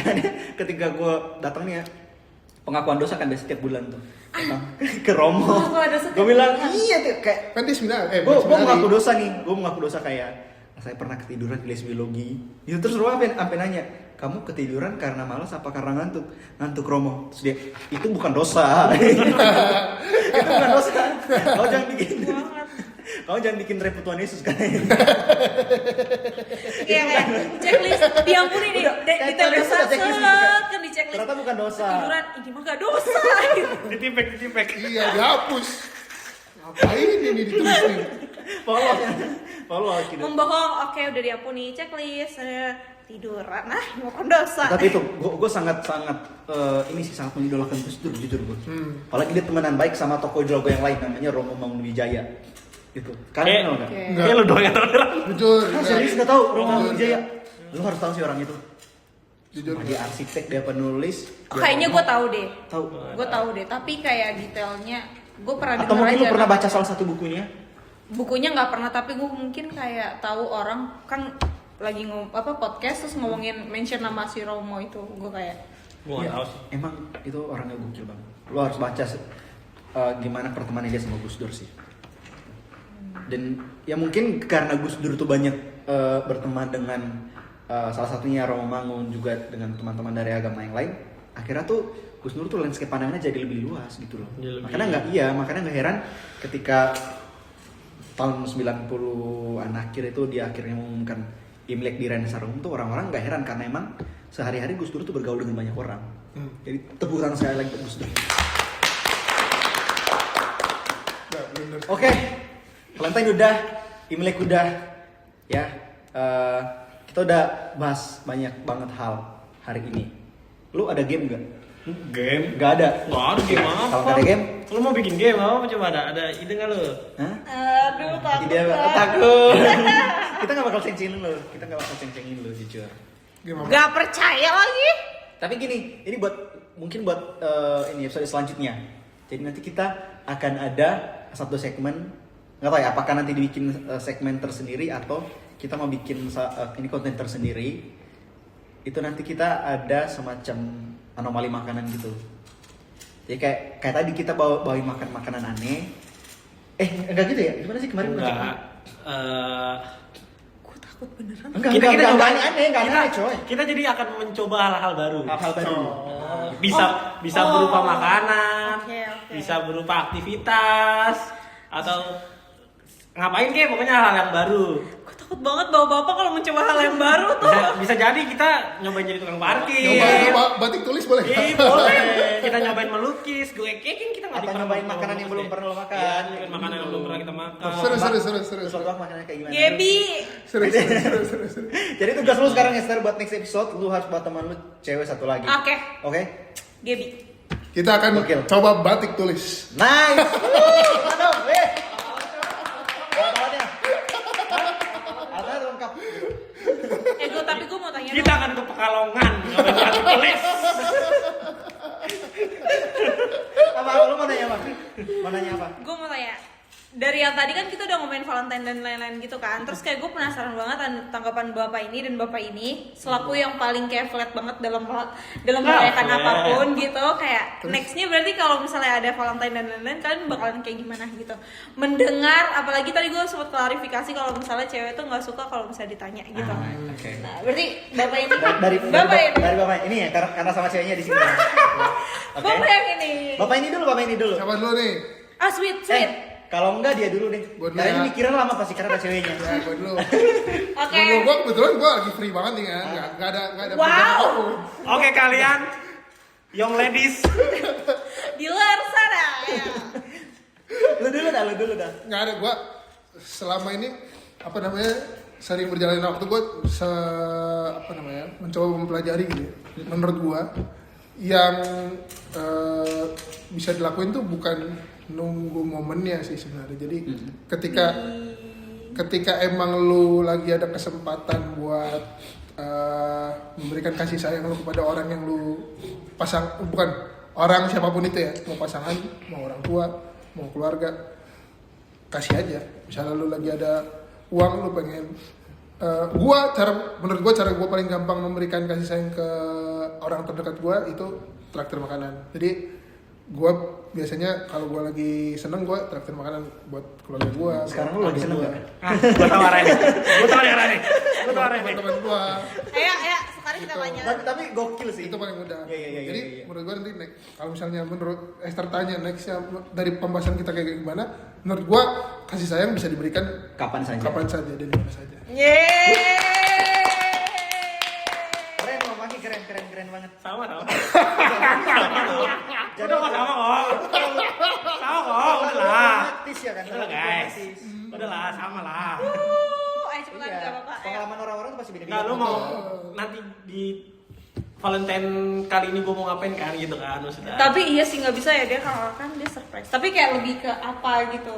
Ketika gue datang nih ya, pengakuan dosa kan biasa setiap bulan tuh. Datang ke Romo. Pengakuan dosa Gue tiap bilang, bulan. iya tuh kayak Kan di seminar. gue mengaku dosa nih. Gue mengaku dosa kayak saya pernah ketiduran di les biologi. Itu terus Romo sampai nanya, kamu ketiduran karena malas apa karena ngantuk? Ngantuk Romo. Terus dia, itu bukan dosa. Itu bukan dosa. Kau jangan bikin. Kau jangan bikin repot Tuhan Yesus kan. Iya kayak checklist diampuni nih. Detail checklist dosa ada checklist gitu kan. kan di checklist. Ternyata bukan dosa. Tiduran ini mah gak dosa. Ditipek. Iya, dihapus. Ngapain ini ditulis nih? Polos. Polos gitu. Membohong, oke udah diampuni, checklist, tiduran, bukan dosa. Tapi itu gue sangat ini sih sangat mengidolakan Gus Dur jujur gue. Apalagi dia temenan baik sama tokoh idola gue yang lain namanya Romo Mangunwijaya. Gitu. Kalian tahu nggak? Kayak lu doang yang tahu. Jujur. Serius nggak tahu Romo Mangunwijaya? Lu harus tahu sih orang itu. Jujur. Dia arsitek, dia penulis. Oh, kayaknya gue tahu deh. Tahu. Gue tahu deh, tapi kayak detailnya gue pernah Atau dengar mungkin aja. lu pernah baca salah satu bukunya? Bukunya nggak pernah, tapi gue mungkin kayak tahu orang kan lagi podcast terus ngomongin mention nama si Romo itu, gue kayak Gua nggak tahu sih. Emang itu orangnya gokil banget. Lu harus baca gimana pertemanan dia sama Gus Dur sih. Dan ya mungkin karena Gus Dur tuh banyak berteman dengan salah satunya Romo Mangun juga dengan teman-teman dari agama yang lain, akhirnya tuh Gus Dur tuh landscape pandangannya jadi lebih luas gitu loh. Makanya nggak heran ketika tahun 90-an akhir itu dia akhirnya mengumumkan Imlek di Renaissance tuh orang-orang nggak heran karena emang sehari-hari Gus Dur tuh bergaul dengan banyak orang. Jadi tepuk tangan saya lagi untuk Gus Dur. Oke, Valentine udah, Imlek udah, ya. Kita udah bahas banyak banget hal hari ini. Lu ada game nggak? Game? Nggak ada. Nggak ada game apa? Kalau nggak ada game, Lu mau bikin game apa? Coba ada ide nggak lu? hah? aduh takut. Ide takut. Kita nggak bakal ceng-cengin lu, jujur. Gimana? Gak percaya lagi. Tapi gini, ini mungkin buat ini episode selanjutnya. Jadi nanti kita akan ada satu segmen, nggak tahu ya apakah nanti dibikin segmen tersendiri atau kita mau bikin ini konten tersendiri. Itu nanti kita ada semacam anomali makanan gitu. Jadi kayak tadi kita bawain makanan aneh. Enggak gitu ya? Gimana sih kemarin? Enggak. Gue takut beneran. Enggak Kita aneh, coy. Kita jadi akan mencoba hal-hal baru. Hal-hal baru. Bisa berupa makanan, Oke. bisa berupa aktivitas, atau ngapain kek pokoknya hal yang baru. Gue takut banget bawa bapak kalau mencoba hal yang baru tuh. Bisa jadi kita nyobain jadi tukang parkir. Nyoba batik tulis boleh? Boleh. Kita nyobain melukis, gue kekin kita nggak Atau nyobain makanan yang belum pernah lo makan. Iya, nyobain makanan yang belum pernah kita makan. Seru. Terus lo makanannya kayak gimana? Gebi. Seru. Jadi tugas lu sekarang Esther buat next episode lu harus buat teman lu cewek satu lagi. Oke. Oke? Gebi. Kita akan Gokil. coba batik tulis. Nice. Aduh, Alatnya lengkap. Tapi gue mau tanya Kita dong. akan ke Pekalongan nyobain batu tulis. Apa lu mau nanya apa? Mau nanya apa? Gue mau tanya. Dari yang tadi kan kita udah ngomongin Valentine dan lain-lain gitu kan. Terus kayak gue penasaran banget tanggapan bapak ini dan bapak ini selaku yang paling kayak flat banget dalam merayakan flat. apapun gitu. Kayak nextnya berarti kalau misalnya ada Valentine dan lain-lain kalian bakalan kayak gimana gitu. Mendengar, apalagi tadi gue sempat klarifikasi kalau misalnya cewek tuh nggak suka kalau misalnya ditanya gitu. Oke. Nah, berarti bapak ini Dari bapak bapak ini ya karena sama ceweknya di sini. Oke. bapak yang ini. Bapak ini dulu. Siapa dulu nih? Sweet. Kalau enggak dia dulu deh. Gua dulu Karena ya. ini mikirnya lama pasti karena ada ceweknya. Ya, gue dulu. Oke. Gue kebetulan gue lagi free banget nih kan. Gak ada Wow. pekerjaan apapun. Oke kalian, young ladies. Di luar sana ya. Lu dulu dah. Nggak ada, gue selama ini sering berjalan waktu gue mencoba mempelajari gitu ya. Menurut gue yang bisa dilakuin tuh bukan nunggu momennya sih sebenarnya. Jadi ketika emang lu lagi ada kesempatan buat memberikan kasih sayang lu kepada orang yang lu bukan orang siapapun itu ya, mau pasangan, mau orang tua, mau keluarga, kasih aja. Misalnya lu lagi ada uang, lu pengen menurut gua cara gua paling gampang memberikan kasih sayang ke orang terdekat gua itu traktir makanan. Jadi gua biasanya kalau gua lagi seneng gua traktir makanan buat keluarga gua. Sekarang lu lagi seneng gua. enggak? Gua tahu arahnya. Teman-teman gua. Ayo, sekarang kita tanya. Tapi gokil sih. Itu paling mudah. Iya. Jadi menurut gua nanti kalau misalnya menurut Esther tanya nextnya dari pembahasan kita kayak gimana, menurut gua kasih sayang bisa diberikan Kapan saja. dan di mana saja. Yeay. Keren ngomongnya keren banget. Sama dong. Jadi Udah kok sama kok. Sama kok, udah lah. Praktis ya kan. Udah lah guys. Udah lah, sama lah. cepetan Iya. nggak apa-apa. Ayo. Pengalaman orang-orang tuh pasti beda-beda. Nah, lu mau nanti di Valentine kali ini gue mau ngapain kan gitu kan maksudnya. Tapi iya sih nggak bisa ya dia kalau kan dia surprise. Tapi kayak lebih ke apa gitu.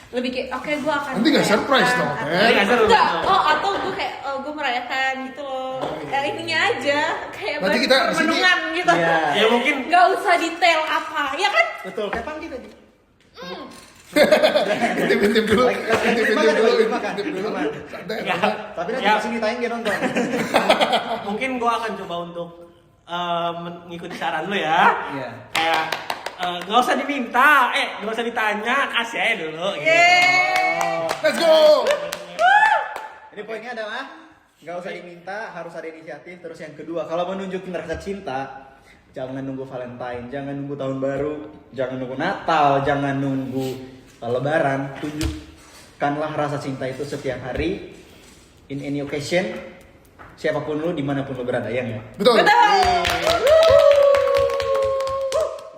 Lebih kayak oke gue akan. Nanti nggak merayakan, surprise dong, atau- Pen. Nggak seru. Nggak. Oh atau gue kayak gue merayakan gitu loh. Ya, ininya aja kayak Nanti kita di sini- permenungan gitu. Iya. Ya mungkin Nggak usah detail apa, ya kan? Betul, kayak Panggi tadi. Intip dulu. Intip dulu. Makan. Intip dulu. Makan. Santai. Nggak. santai. Tapi nanti Ya. kesini tayang dia nonton. mungkin gue akan coba untuk mengikuti saran lu ya. Iya. Kayak nggak usah diminta, nggak usah ditanya, kasih aja dulu. Gitu. Let's go. Ini poinnya adalah nggak usah diminta, harus ada inisiatif. Terus yang kedua, kalau mau nunjukin rasa cinta, jangan nunggu Valentine, jangan nunggu tahun baru, jangan nunggu Natal, jangan nunggu Lebaran. Tunjukkanlah rasa cinta itu setiap hari, in any occasion, siapapun lu, dimanapun lu berada, ya nggak? Betul.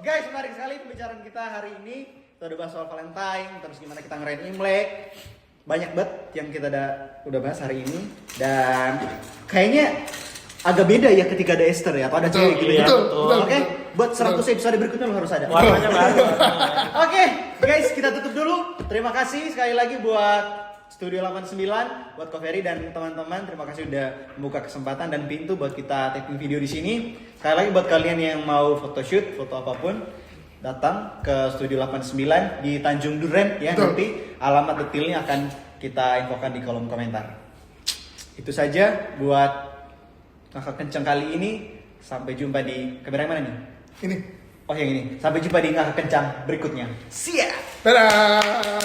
Guys, menarik sekali pembicaraan kita hari ini. Kita udah bahas soal Valentine, terus gimana kita ngerayain Imlek. Banyak banget yang kita udah bahas hari ini. Dan kayaknya agak beda ya ketika ada Esther ya, atau ada Betul, cewek gitu ya. betul, betul. betul, Oke, betul. buat 100 episode berikutnya lo harus ada. Warnanya baru. Oke, guys, kita tutup dulu. Terima kasih sekali lagi buat Studio 89, buat Ko Ferry dan teman-teman. Terima kasih udah membuka kesempatan dan pintu buat kita tapping video di sini. Sekali lagi buat kalian yang mau photoshoot, foto apapun, datang ke Studio 89 di Tanjung Duren ya. Betul. Nanti alamat detailnya akan kita infokan di kolom komentar. Itu saja buat Ngakak Kencang kali ini. Sampai jumpa di kamera yang mana nih? Ini. Oh yang ini. Sampai jumpa di Ngakak Kencang berikutnya. See ya. Dadah.